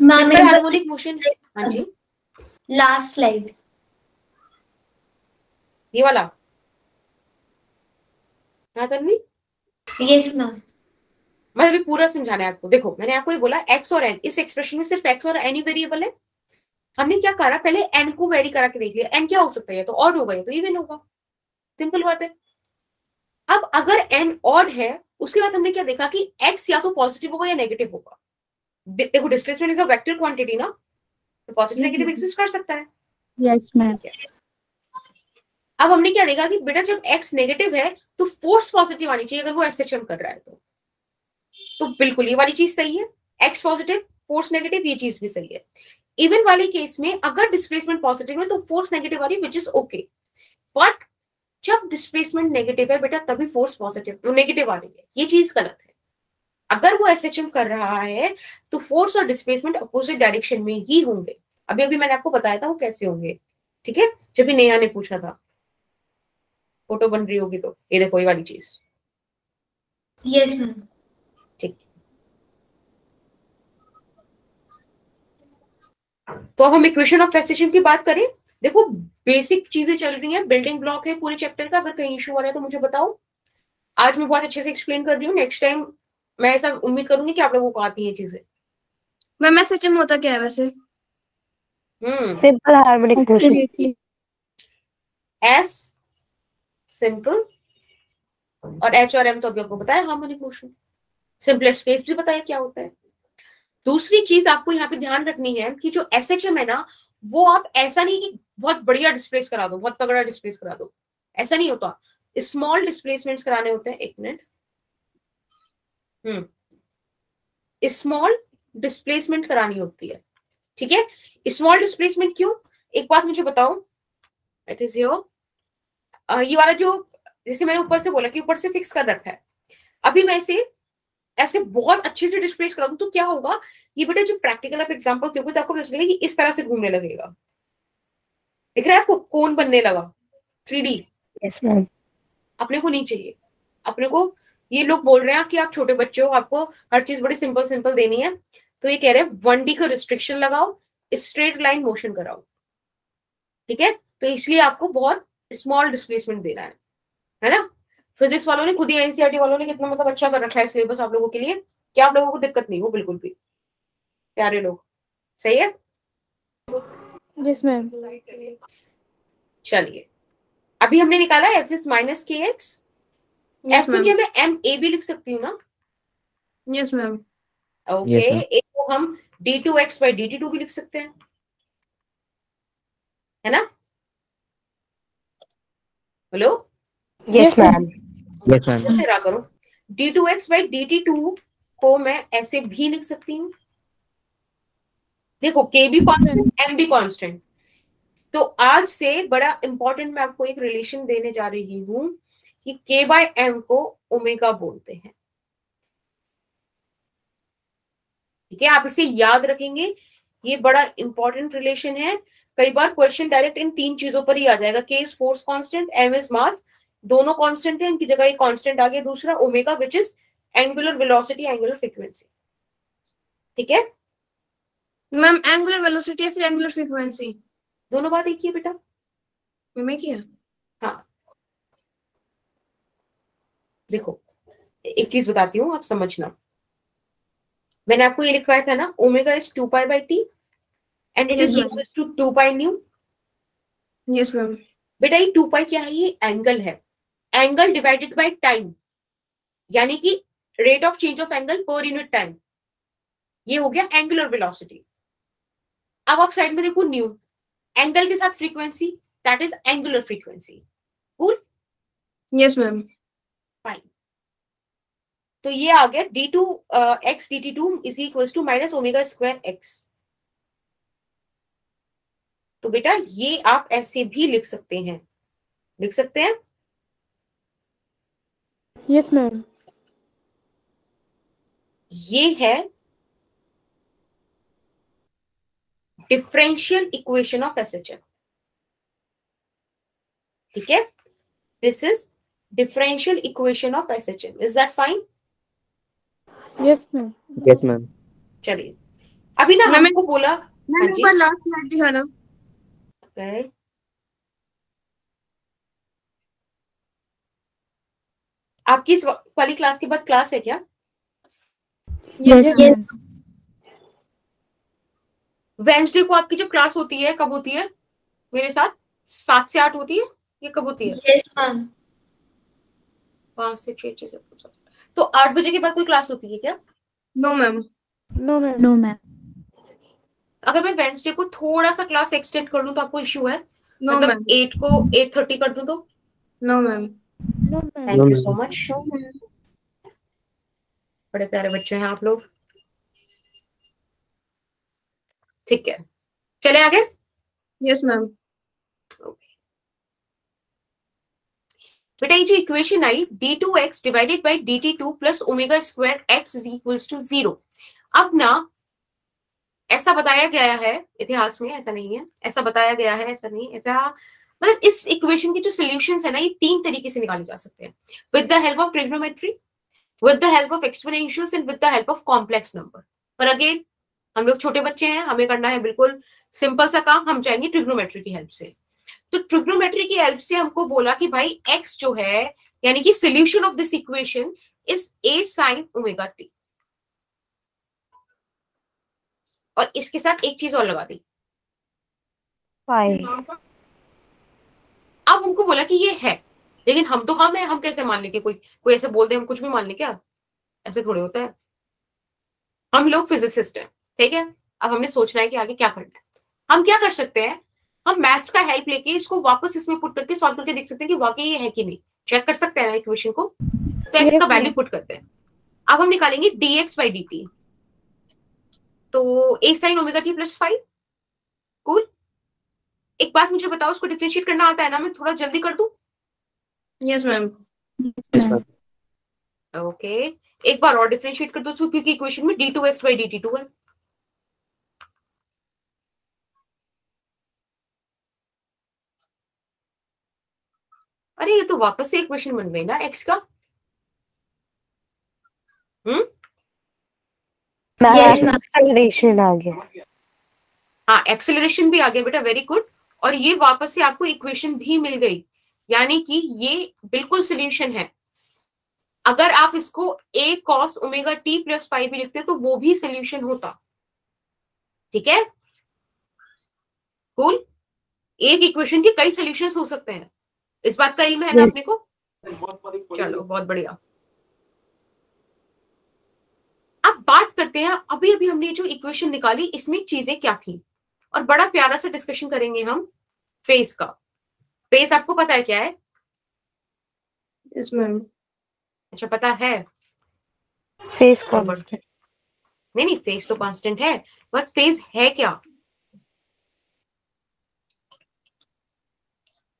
ma'am simple harmonic motion, हाँ जी, लास्ट स्लाइड। ये वाला, हाँ तन्वी, यस मैम। मैं अभी पूरा समझाना है आपको। देखो मैंने आपको ये बोला x और n, इस एक्सप्रेशन में सिर्फ x और n ही वेरिएबल है। हमने क्या करा, पहले n को वेरी करा के देख लिया, n क्या हो सकता है, तो ऑड होगा, तो इवन होगा, सिंपल बात है। अब अगर n ऑड है, उसके बाद हमने क्या देखा कि x या तो पॉजिटिव होगा या नेगेटिव होगा। देखो displacement is a vector quantity ना, तो पॉजिटिव नेगेटिव एग्जिस्ट कर सकता है। Yes ma'am. अब हमने क्या देखा कि बेटा जब x नेगेटिव है तो फोर्स पॉजिटिव आनी चाहिए अगर वो SHM कर रहा है तो बिल्कुल ये वाली चीज सही है, x पॉजिटिव फोर्स नेगेटिव, ये चीज भी सही है। इवन वाले केस में अगर डिस्प्लेसमेंट पॉजिटिव है तो फोर्स नेगेटिव आ रही है, विच इज ओके। बट जब डिस्प्लेसमेंट नेगेटिव है बेटा तभी फोर्स पॉजिटिव नेगेटिव आ रही है, ये चीज गलत है। अगर वो SHM कर रहा है तो फोर्स और डिस्प्लेसमेंट अपोजिट डायरेक्शन में ही होंगे। अभी अभी मैंने आपको बताया था वो कैसे होंगे, ठीक है, जब भी नेहा ने पूछा था। फोटो बन रही होगी तो ये देखो ये वाली चीज। Yes ma'am. ठीक, तो अब हम इक्वेशन ऑफ SHM की बात करें। देखो बेसिक चीजें चल रही हैं, बिल्डिंग ब्लॉक है पूरे चैप्टर का। अगर कहीं इशू आ रहा है तो मुझे बताओ। आज मैं बहुत अच्छे से एक्सप्लेन कर रही हूँ, नेक्स्ट टाइम मैं ऐसा उम्मीद करूंगी कि आप लोगों को आती है चीजें। मैम SHM होता क्या है वैसे? Simple harmonic motion. S simple और H और M तो अभी आपको बताया हार्मोनिक मोशन। सिंपलेस्ट केस भी बताया क्या होता है। दूसरी चीज आपको यहाँ पे ध्यान रखनी है कि जो SHM है ना, वो आप ऐसा नहीं कि बहुत बढ़िया डिस्प्लेस करा दो, बहुत तगड़ा डिस्प्लेस करा दो, ऐसा नहीं होता। स्मॉल डिस्प्लेसमेंट्स कराने होते हैं। एक मिनट, स्मॉल डिस्प्लेसमेंट करानी होती है, ठीक है। स्मॉल डिस्प्लेसमेंट क्यों, एक बात मुझे बताओ। इट इज योर ये वाला जो, जैसे मैंने ऊपर से बोला कि ऊपर से फिक्स कर रखा है, अभी मैं इसे ऐसे बहुत अच्छे से डिस्प्लेस करा दूं तो क्या होगा, ये बेटा जो प्रैक्टिकल आप एग्जांपल दोगे तो आपको पता चलेगा कि इस तरह से घूमने लगेगा। दिख रहा है आपको, कोन बनने लगा 3D। Yes ma'am. अपने को नहीं चाहिए। अपने को, ये लोग बोल रहे हैं कि आप छोटे बच्चे हो, आपको हर चीज बड़ी सिंपल सिंपल देनी है, तो ये कह रहे हैं 1D का रिस्ट्रिक्शन लगाओ, स्ट्रेट लाइन मोशन कराओ, ठीक है। तो इसलिए आपको बहुत स्मॉल डिस्प्लेसमेंट देना है ना। फिजिक्स वालों ने खुद ही, NCERT वालों ने कितना मतलब अच्छा कर रखा है सिलेबस आप लोगों के लिए, कि आप लोगों को दिक्कत नहीं हो बिल्कुल भी। प्यारे लोग, सही है। Yes ma'am. चलिए, अभी हमने निकाला F is minus KX। Yes F की मैम। मैं MA भी लिख सकती हूँ ना। Yes ma'am. Okay, Yes, ma'am. एक को हम D2x by dt2 भी लिख सकते हैं, है ना। Hello, yes ma'am. Yes, ma'am. तेरा करो। D2x by dt2 को मैं ऐसे भी लिख सकती हूँ। देखो K भी कांस्टेंट, M भी कांस्टेंट। तो आज से बड़ा इंपॉर्टेंट मैं आपको एक रिलेशन देने जा रही हूँ कि K by M को ओमेगा बोलते हैं, ठीक है। आप इसे याद रखेंगे, ये बड़ा इंपॉर्टेंट रिलेशन है। कई बार क्वेश्चन डायरेक्ट इन तीन चीजों पर ही आ जाएगा। K is force constant, M is mass, दोनों कांस्टेंट है, इनकी जगह एक कांस्टेंट आ गया दूसरा omega, which is angular velocity, angular frequency, ठीक है। मैम एंगुलर वेलोसिटी या फिर एंगुलर फ्रीक्वेंसी? दोनों बात एक ही है बेटा। मैम किया। हाँ, देखो एक चीज बताती हूँ, आप समझना। मैंने आपको ये लिखवाया था ना, omega is 2 pi by T and it is equal to 2 pi nu. Yes ma'am. बेटा ये 2 पाई क्या है, ये एंगल है, एंगल डिवाइडेड बाय टाइम, यानी कि rate of change of angle per unit time, ये हो गया एंगुलर वेलोसिटी। अब आप साइड में देखो न्यू, एंगल के साथ frequency, that is angular frequency. Cool. Yes ma'am. Fine. तो ये आ गया d2x dt2 is equal to minus omega square x। तो बेटा ये आप ऐसे भी लिख सकते हैं, लिख सकते हैं। Yes ma'am. ये है डिफरेंशियल इक्वेशन ऑफ SHM, ठीक है। This is differential equation of SHM। Is that fine? Yes ma'am. Yes, ma'am. चलिए, अभी ना मैम, हमको बोला, हाँ मैम जी, एक बार लास्ट स्लाइड दिखाना। okay. आपकी इस वाली क्लास के बाद क्लास है क्या? Yes ma'am. वेंसडे को आपकी जब क्लास होती है, कब होती है मेरे साथ? 7 से 8 होती है, ये कब होती है? Yes ma'am. 5 से 6, 6 से 7। तो 8 बजे के बाद कोई क्लास होती है क्या? No ma'am. No ma'am. No ma'am. अगर मैं वेंसडे को थोड़ा सा क्लास एक्सटेंड कर लूं तो आपको इश्यू है? नो मतलब मैम 8 को 8:30 कर दूं तो? No ma'am No, ma'am. Thank you so ma'am. Much, बड़े प्यारे बच्चे हैं आप लोग। ठीक है, चले आगे। यस मैम बेटा ये जो इक्वेशन आई d2x divided by dt2 plus omega square x is equals to 0, अब ना ऐसा बताया गया है इतिहास में, ऐसा नहीं है, ऐसा बताया गया है, ऐसा नहीं, ऐसा मतलब इस इक्वेशन के जो सॉल्यूशंस है ना, ये 3 तरीके से निकाले जा सकते हैं, with the help of trigonometry, with the help of एक्सपोनेंशियल्स and with the help of complex number. पर अगेन हम लोग छोटे बच्चे हैं, हमें करना है बिल्कुल सिंपल सा काम, हम जाएंगे ट्रिग्नोमेट्री की हेल्प से। तो ट्रिग्नोमेट्री की हेल्प से हमको बोला कि भाई x जो है यानी कि solution of this equation is a sin omega t, और इसके साथ एक चीज और लगा दी, अब हमको बोला कि ये है, लेकिन हम तो हम है, हम कैसे मान लेंगे? कोई ऐसे बोल दे हम कुछ भी मान लें क्या? ऐसे थोड़े होता है, हम लोग फिजिसिस्ट हैं, ठीक है। अब हमने सोचना है कि आगे क्या करना है। हम क्या कर सकते हैं, हम मैथ्स का हेल्प लेके इसको वापस इसमें पुट करके सॉल्व करके देख सकते हैं कि वाकई ये है कि नहीं, चेक कर सकते हैं ना इक्वेशन को। तो एक्स का वैल्यू पुट करते हैं, अब हम निकालेंगे dx by dt, तो a sin omega t plus 5, cool. एक बात मुझे बताओ, उसको डिफरेंशिएट करना आता है ना? मैं थोड़ा जल्दी कर दूं? Yes ma'am Yes, ma'am. Okay, एक बार और डिफरेंशिएट कर दो उसको, क्योंकि इक्वेशन में d2x by dt2 है। अरे ये तो वापस से इक्वेशन बन गई ना x का। एक्सेलरेशन आ गया। हाँ, एक्सेलरेशन भी आ गया बेटा, वेरी गुड। और ये वापस से आपको इक्वेशन भी मिल गई, यानी कि ये बिल्कुल सोल्यूशन है। अगर आप इसको a cos omega t plus 5 भी लिखते तो वो भी सोल्यूशन होता, ठीक है, कूल। एक इक्वेशन के कई सोल्यूशंस हो सकते हैं, इस बात का इल्म है ना अपने को? चलो बहुत बढ़िया। अब बात करते हैं, अभी अभी हमने जो इक्वेशन निकाली इसमें चीजें क्या थी, और बड़ा प्यारा सा डिस्कशन करेंगे हम फेज का। फेज आपको पता है क्या है? यस मैम अच्छा पता है, फेस कांस्टेंट। नहीं फेज तो कांस्टेंट है, बट फेज है क्या?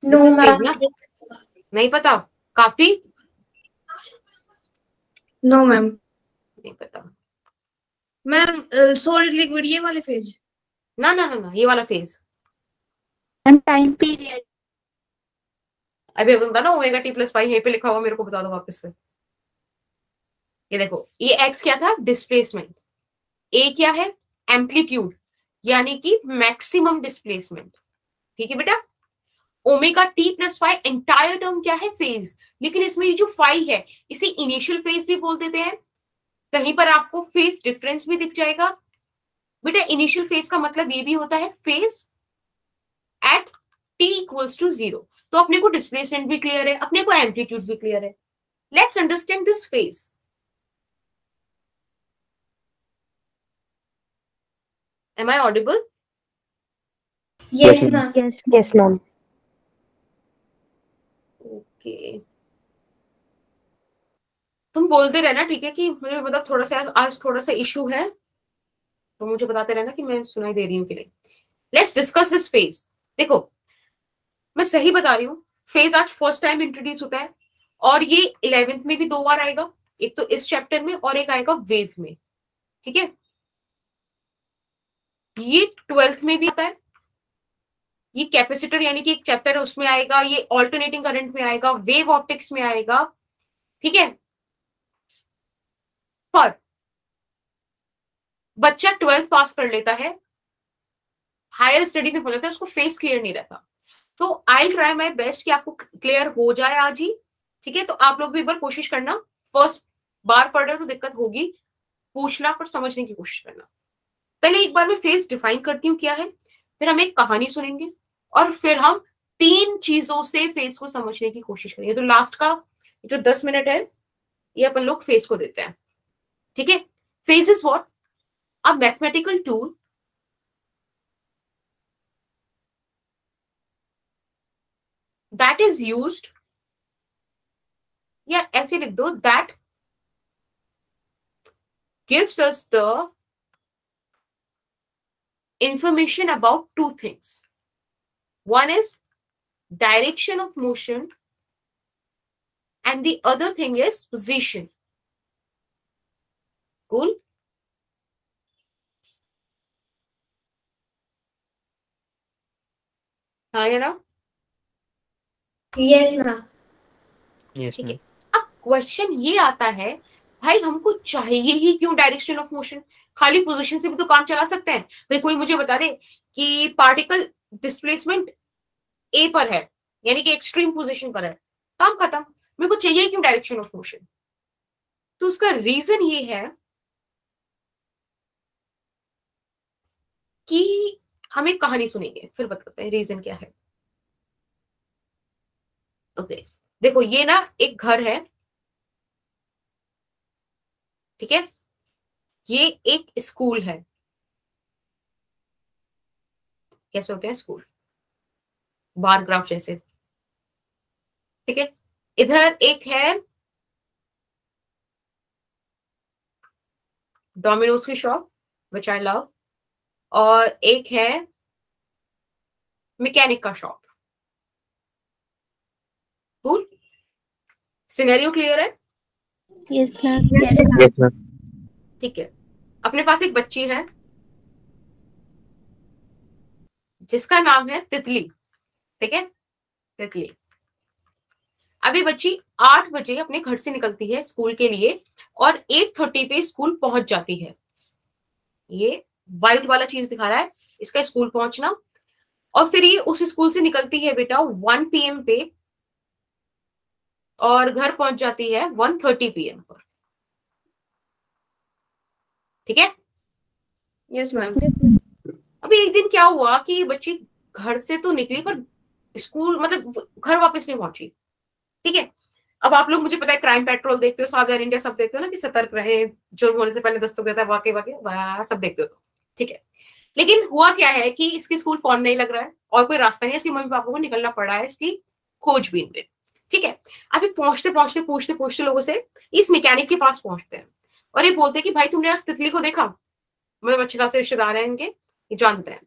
No this is phase ma'am, ना? नहीं पता? काफी नो मैम नहीं पता। मैम सॉलिड लिक्विड ये वाले फेज। ना ना ना ना, ये वाला फेज टाइम पीरियड। अभी बता ना, ओमेगा टी प्लस 5 यहीं पे लिखा हुआ, मेरे को बता दो वापस से। ये देखो, ये x क्या था? डिस्प्लेसमेंट। a क्या है? एम्पलीट्यूड, यानी कि मैक्सिमम डिस्प्लेसमेंट, ठीक है बेटा। Omega T plus 5 entire term क्या है? फेज। लेकिन इसमें ये जो 5 है इसे इनिशियल फेज भी बोल देते हैं, कहीं पर आपको फेज डिफरेंस भी दिख जाएगा बेटा। इनिशियल फेज का मतलब ये भी होता है phase at t equals to 0। तो अपने को डिस्प्लेसमेंट भी क्लियर है, अपने को एम्पलीट्यूड भी क्लियर है। Let's understand this phase. Am I audible? yes Yes, ma'am, yes ma'am. Okay. तुम बोलते रहना, ठीक है, कि मुझे मतलब थोड़ा सा आज थोड़ा सा इशू है, तो मुझे बताते रहना कि मैं सुनाई दे रही हूँ कि नहीं। Let's discuss this phase. देखो मैं सही बता रही हूँ, फेज आज फर्स्ट टाइम इंट्रोड्यूस होता है, और ये 11th में भी 2 बार आएगा, एक तो इस चैप्टर में और एक आएगा वेव में, ठीक है। ये 12th में भी आता है, ये कैपेसिटर यानी कि एक चैप्टर है उसमें आएगा, ये ऑल्टरनेटिंग करंट में आएगा, वेव ऑप्टिक्स में आएगा, ठीक है। पर बच्चा 12th पास कर लेता है, हायर स्टडी में पहुंचता है, उसको फेस क्लियर नहीं रहता। तो आई ट्राई माई बेस्ट कि आपको क्लियर हो जाए आज ही, ठीक है। तो आप लोग भी एक बार कोशिश करना, फर्स्ट बार पढ़ रहे हो तो दिक्कत होगी, पूछना पर समझने की कोशिश करना। पहले एक बार मैं फेस डिफाइन करती हूँ क्या है, फिर हम एक कहानी सुनेंगे, और फिर हम 3 चीजों से फेस को समझने की कोशिश करेंगे। तो लास्ट का जो 10 मिनट है ये अपन लोग फेस को देते हैं, ठीक है। Face is what? A mathematical tool that is used, या ऐसे लिख दो, that gives us the information about two things. One is direction of motion and the other thing is position. Cool? हाँ या ना? Yes, ma'am. Yes, ठीक है. ma'am. अब क्वेश्चन ये आता है, भाई हमको चाहिए ही क्यों डायरेक्शन ऑफ मोशन? खाली पोजीशन से भी तो काम चला सकते हैं. भाई कोई मुझे बता दे कि पार्टिकल डिस्प्लेसमेंट ए पर है, यानी कि एक्सट्रीम पोजीशन पर है, काम खत्म. मेरे को चाहिए क्यों डायरेक्शन ऑफ मोशन? तो उसका रीजन ये है कि हम एक कहानी सुनेंगे, फिर बताते हैं रीजन क्या है. ओके, देखो ये ना एक घर है, ठीक है, ये एक स्कूल है. कैसे होते हैं स्कूल? बार ग्राफ जैसे, ठीक है. इधर एक है डोमिनोज की शॉप विच आई लव, और एक है मैकेनिक का शॉप. कूल, सिनेरियो क्लियर है? Yes ma'am. Yes, ma'am. ठीक है. अपने पास एक बच्ची है जिसका नाम है तितली, ठीक है, तितली. अभी बच्ची 8 बजे अपने घर से निकलती है स्कूल के लिए और 8:30 पे स्कूल पहुंच जाती है. ये व्हाइट वाला चीज दिखा रहा है इसका स्कूल पहुंचना. और फिर ये उस स्कूल से निकलती है बेटा 1 PM पे और घर पहुंच जाती है 1:30 PM पर. ठीक है. Yes ma'am. अभी एक दिन क्या हुआ कि बच्ची घर से तो निकली पर स्कूल मतलब घर वापस नहीं पहुंची. ठीक है. अब आप लोग, मुझे पता है क्राइम पेट्रोल देखते हो, साउदर्न इंडिया सब देखते हो ना कि सतर्क रहे, जुर्म होने से पहले दस्तक देता है, वाकई वाकई सब देखते हो तो. ठीक है. लेकिन हुआ क्या है कि इसकी स्कूल फोन नहीं लग रहा है और कोई रास्ता नहीं है, इसकी मम्मी पापा को निकलना पड़ा है इसकी खोजबीन में. ठीक है. अभी पहुंचते पहुंचते पूछते पूछते लोगों से इस मैकेनिक के पास पहुंचते हैं और ये बोलते हैं कि भाई तुमने आज तितली को देखा? मेरे अच्छे खासे रिश्तेदार हैं इनके, ये जानते हैं.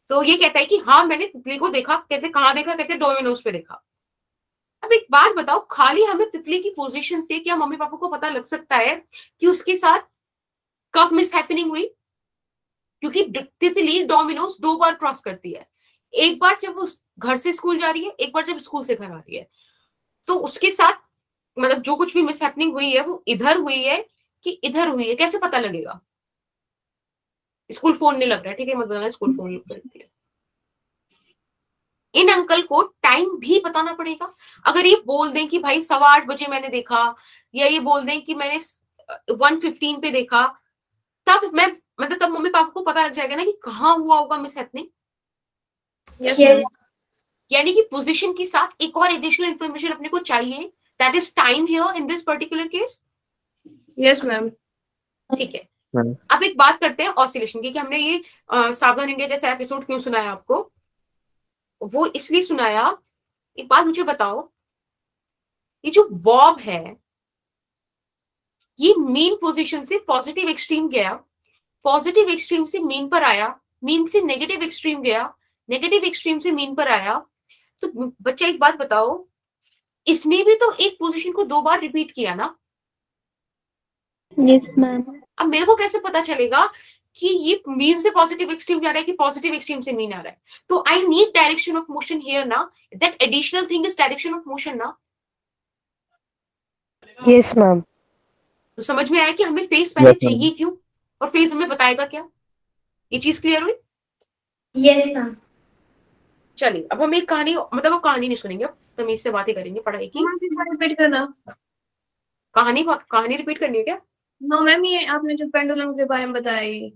तो ये कहता है कि हाँ मैंने तितली को देखा. कहते कहाँ देखा? कहते डोमिनोज पे देखा. अब एक बात बताओ, खाली हमें तितली की पोजीशन से क्या मम्मी पापा को पता लग सकता है कि उसके साथ कब मिस हैपनिंग हुई? क्योंकि तितली डोमिनोज 2 बार क्रॉस करती है. एक बार जब वो घर से स्कूल जा रही है, एक बार जब स्कूल से घर आ रही है. तो उसके साथ मतलब जो कुछ भी मिस हैपनिंग हुई है वो इधर हुई है कि इधर हुई है, कैसे पता लगेगा? स्कूल फोन नहीं लग रहा है. ठीक है, मत बताना स्कूल फोन लग रही है. इन अंकल को टाइम भी बताना पड़ेगा. अगर ये बोल दें कि भाई 8:15 बजे मैंने देखा, या ये बोल दें कि मैंने 1:15 पे देखा, तब मैं मतलब तब मम्मी पापा को पता लग जाएगा ना कि कहाँ हुआ होगा मिस हैपनिंग. Yes. यानी कि पोजीशन के साथ एक और एडिशनल इंफॉर्मेशन अपने को चाहिए, that is time here in this particular case. Yes ma'am. ठीक है. मैम. अब एक बात करते हैं ऑसिलेशन की, कि हमने ये सावधान इंडिया जैसा एपिसोड क्यों सुनाया आपको? वो इसलिए सुनाया, एक बात मुझे बताओ, ये जो बॉब है ये मीन पोजीशन से पॉजिटिव एक्सट्रीम गया, पॉजिटिव एक्सट्रीम से मीन पर आया, मीन से नेगेटिव एक्सट्रीम गया, नेगेटिव एक्सट्रीम से मीन पर आया. तो बच्चा एक बात बताओ, इसने भी तो एक पोजीशन को 2 बार रिपीट किया ना? Yes ma'am. अब मेरे को कैसे पता चलेगा कि ये मीन से पॉजिटिव एक्सट्रीम जा रहा है कि पॉजिटिव एक्सट्रीम से मीन आ रहा है? तो I need direction of motion here ना. That additional thing is direction of motion ना. Yes ma'am. तो समझ में आया कि हमें फेस पहले Yes, ma'am. चाहिए क्यों और फेस हमें बताएगा क्या? ये चीज क्लियर हुई? Yes, ma'am. चलिए अब हम एक कहानी, मतलब अब कहानी नहीं सुनेंगे, अब तमीज से बातें करेंगे पढ़ाई की. रिपीट करना. कहानी रिपीट करनी है क्या? नो मैम, ये आपने जो पेंडुलम के बारे में बताया ये.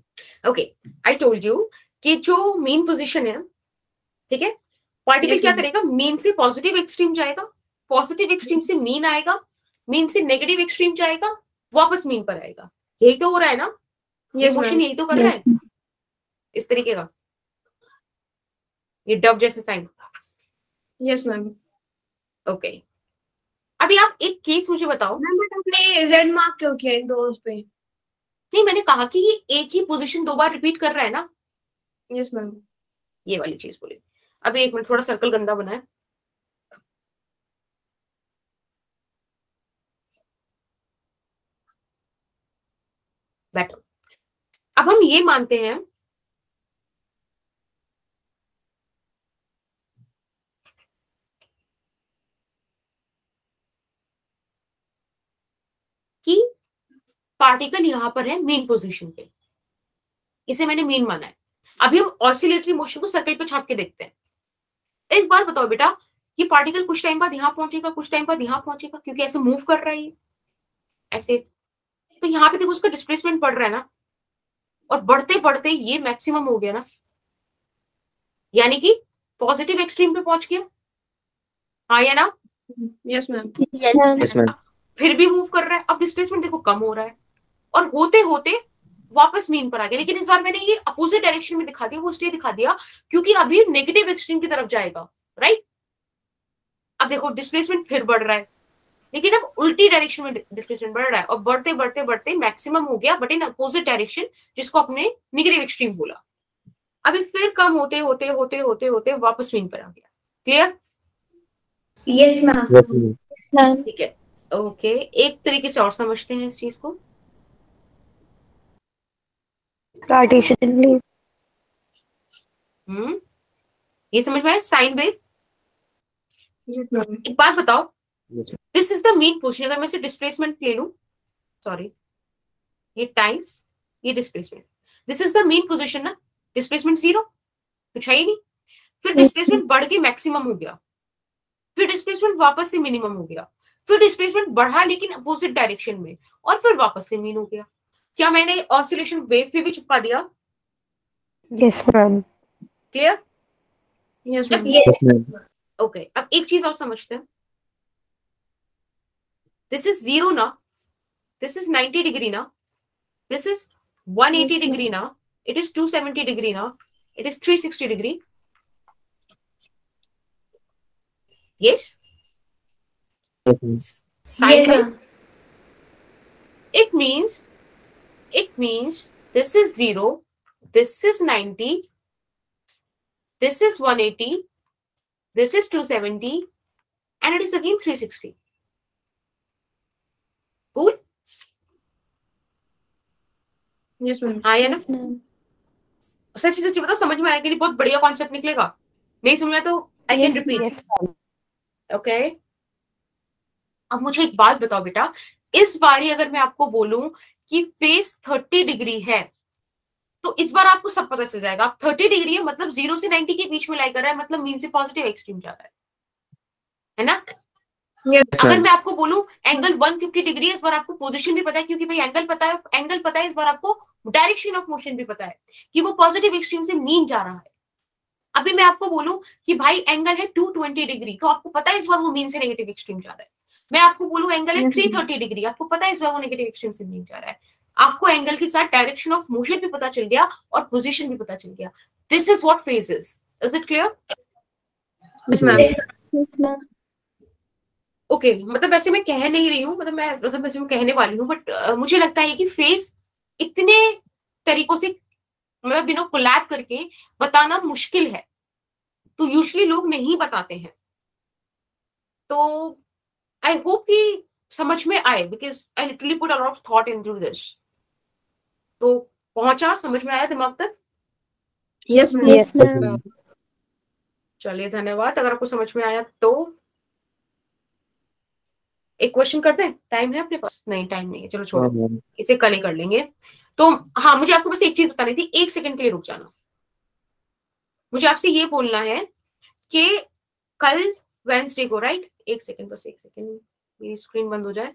ओके, आई टोल्ड यू कि जो मीन पोजीशन है, ठीक है, पार्टिकल Yes, क्या ma'am. करेगा? मीन से पॉजिटिव एक्सट्रीम जाएगा, पॉजिटिव एक्सट्रीम से मीन आएगा, मीन से नेगेटिव एक्सट्रीम जाएगा, वापस मीन पर आएगा. यही तो हो रहा है ना? ये यस मोशन मैम. यही तो कर रहा है इस तरीके का, ये डव जैसे साइन. Yes ma'am. ओके, अभी आप एक केस मुझे बताओ। मैम बट आपने रेड मार्क क्यों किया इन दो पे? नहीं, मैंने कहा कि ये एक ही पोजीशन 2 बार रिपीट कर रहा है ना, यस मैम। ये वाली चीज बोली। अभी एक मिनट, थोड़ा सर्कल गंदा बना है। बैठो। अब हम ये मानते हैं कि पार्टिकल यहां पर है मीन पोजीशन पे, इसे मैंने मीन माना है। अभी हम ऑसिलेटरी मोशन को सर्कल पे छाप के देखते हैं। एक बात बताओ बेटा, कि पार्टिकल कुछ टाइम बाद यहां पहुंचेगा, कुछ टाइम बाद यहां पहुंचेगा, क्योंकि ऐसे मूव कर रहा है ये ऐसे। तो यहाँ पे देखो उसका डिस्प्लेसमेंट बढ़ रहा है ना, और बढ़ते बढ़ते ये मैक्सिमम हो गया ना, यानी कि पॉजिटिव एक्सट्रीम पे पहुंच गया, हाँ या ना? Yes ma'am. Yes, ma'am. फिर भी मूव कर रहा है, अब डिस्प्लेसमेंट देखो कम हो रहा है, और होते होते वापस मीन पर आ गया। लेकिन इस बार मैंने ये अपोजिट डायरेक्शन में दिखा दिया, वो इसलिए दिखा दिया क्योंकि अभी नेगेटिव एक्सट्रीम की तरफ जाएगा, राइट? अब देखो डिस्प्लेसमेंट फिर बढ़ रहा है, लेकिन अब उल्टी डायरेक्शन में डिस्प्लेसमेंट बढ़ रहा है, और बढ़ते बढ़ते बढ़ते मैक्सिमम हो गया, बट इन अपोजिट डायरेक्शन, जिसको अपने नेगेटिव एक्सट्रीम बोला। अभी फिर कम होते होते होते होते होते वापस मीन पर आ गया। Clear? Yes ma'am. Yes, ma'am. ठीक है, ओके। एक तरीके से और समझते हैं इस चीज को। कार्टेशियनली ये समझ में आया? Sine wave. Yes ma'am. एक बात बताओ, Yes, ma'am. This is the mean position. अगर मैं इसे डिस्प्लेसमेंट ले लूं, सॉरी, ये टाइम, ये displacement, this is the mean position ना, डिस्प्लेसमेंट 0, कुछ है ही नहीं। फिर डिस्प्लेसमेंट बढ़ के मैक्सिमम हो गया, फिर डिस्प्लेसमेंट वापस से मिनिमम हो गया, फिर डिस्प्लेसमेंट बढ़ा लेकिन अपोजिट डायरेक्शन में, और फिर वापस से मीन हो गया। क्या मैंने ऑसिलेशन वेव पे भी चिपका दिया? Yes ma'am. Clear? Yes ma'am. Yes, ma'am. Okay, अब एक चीज और समझते हैं। दिस इज 0 ना, दिस इज 90 डिग्री ना, दिस इज 180 डिग्री ना, इट इज 270 डिग्री ना, it is 360 degree. yes Yes, ma'am. sine Yes, wave, ma'am. it means this is 0, this is 90, this is 180, this is 270, and it is again 360. Cool? Yes ma'am. हाँ या ना? Yes, ma'am. सच्ची सच्ची बताओ, समझ में आया कि नहीं? बहुत बढ़िया कॉन्सेप्ट निकलेगा। नहीं समझ में तो I can Yes, repeat. Yes ma'am. Okay, अब मुझे एक बात बताओ बेटा, इस बारी अगर मैं आपको बोलूं कि फेस 30 डिग्री है, तो इस बार आपको सब पता चल जाएगा। आप 30 डिग्री है मतलब 0 से 90 के बीच में लाई कर रहा है, मतलब मीन से पॉजिटिव एक्सट्रीम जा रहा है ना? यस अगर ma'am. मैं आपको बोलूं एंगल 150 डिग्री है, इस बार आपको पोजीशन भी पता है, क्योंकि भाई एंगल पता है, इस बार आपको डायरेक्शन ऑफ मोशन भी पता है कि वो पॉजिटिव एक्सट्रीम से मीन जा रहा है। अभी मैं आपको बोलूं कि भाई एंगल है 220 डिग्री, तो आपको पता है इस बार वो मीन से नेगेटिव एक्सट्रीम जा रहा है। मैं आपको बोलूं एंगल है 330 डिग्री, आपको पता है इस बार वो नेगेटिव एक्सट्रीम से मीन जा रहा है। आपको एंगल के साथ डायरेक्शन ऑफ मोशन भी पता चल गया और पोजीशन भी पता चल गया। This is what phase is it clear? Ma'am. Yes, ma'am. Okay, मतलब वैसे मैं कह नहीं रही हूँ, मतलब वैसे मैं कहने वाली हूँ, बट मुझे लगता है कि फेस इतने तरीकों से मतलब बिना कोलैब करके बताना मुश्किल है, तो यूजुअली लोग नहीं बताते हैं। तो आई होप कि समझ में आए, because I literally put a lot of thought into this. तो पहुंचा, समझ में आया दिमाग तक? Yes ma'am. Yes, ma'am. चलिए धन्यवाद। अगर आपको समझ में आया तो एक क्वेश्चन कर दें? टाइम है अपने पास? नहीं, टाइम नहीं है, चलो छोड़ो, हाँ, ma'am. इसे कल ही कर लेंगे। तो हाँ, मुझे आपको बस एक चीज बतानी थी, 1 सेकंड के लिए रुक जाना। मुझे आपसे ये बोलना है कि कल वेंसडे को, राइट? 1 सेकंड, बस 1 सेकंड, मेरी स्क्रीन बंद हो जाए।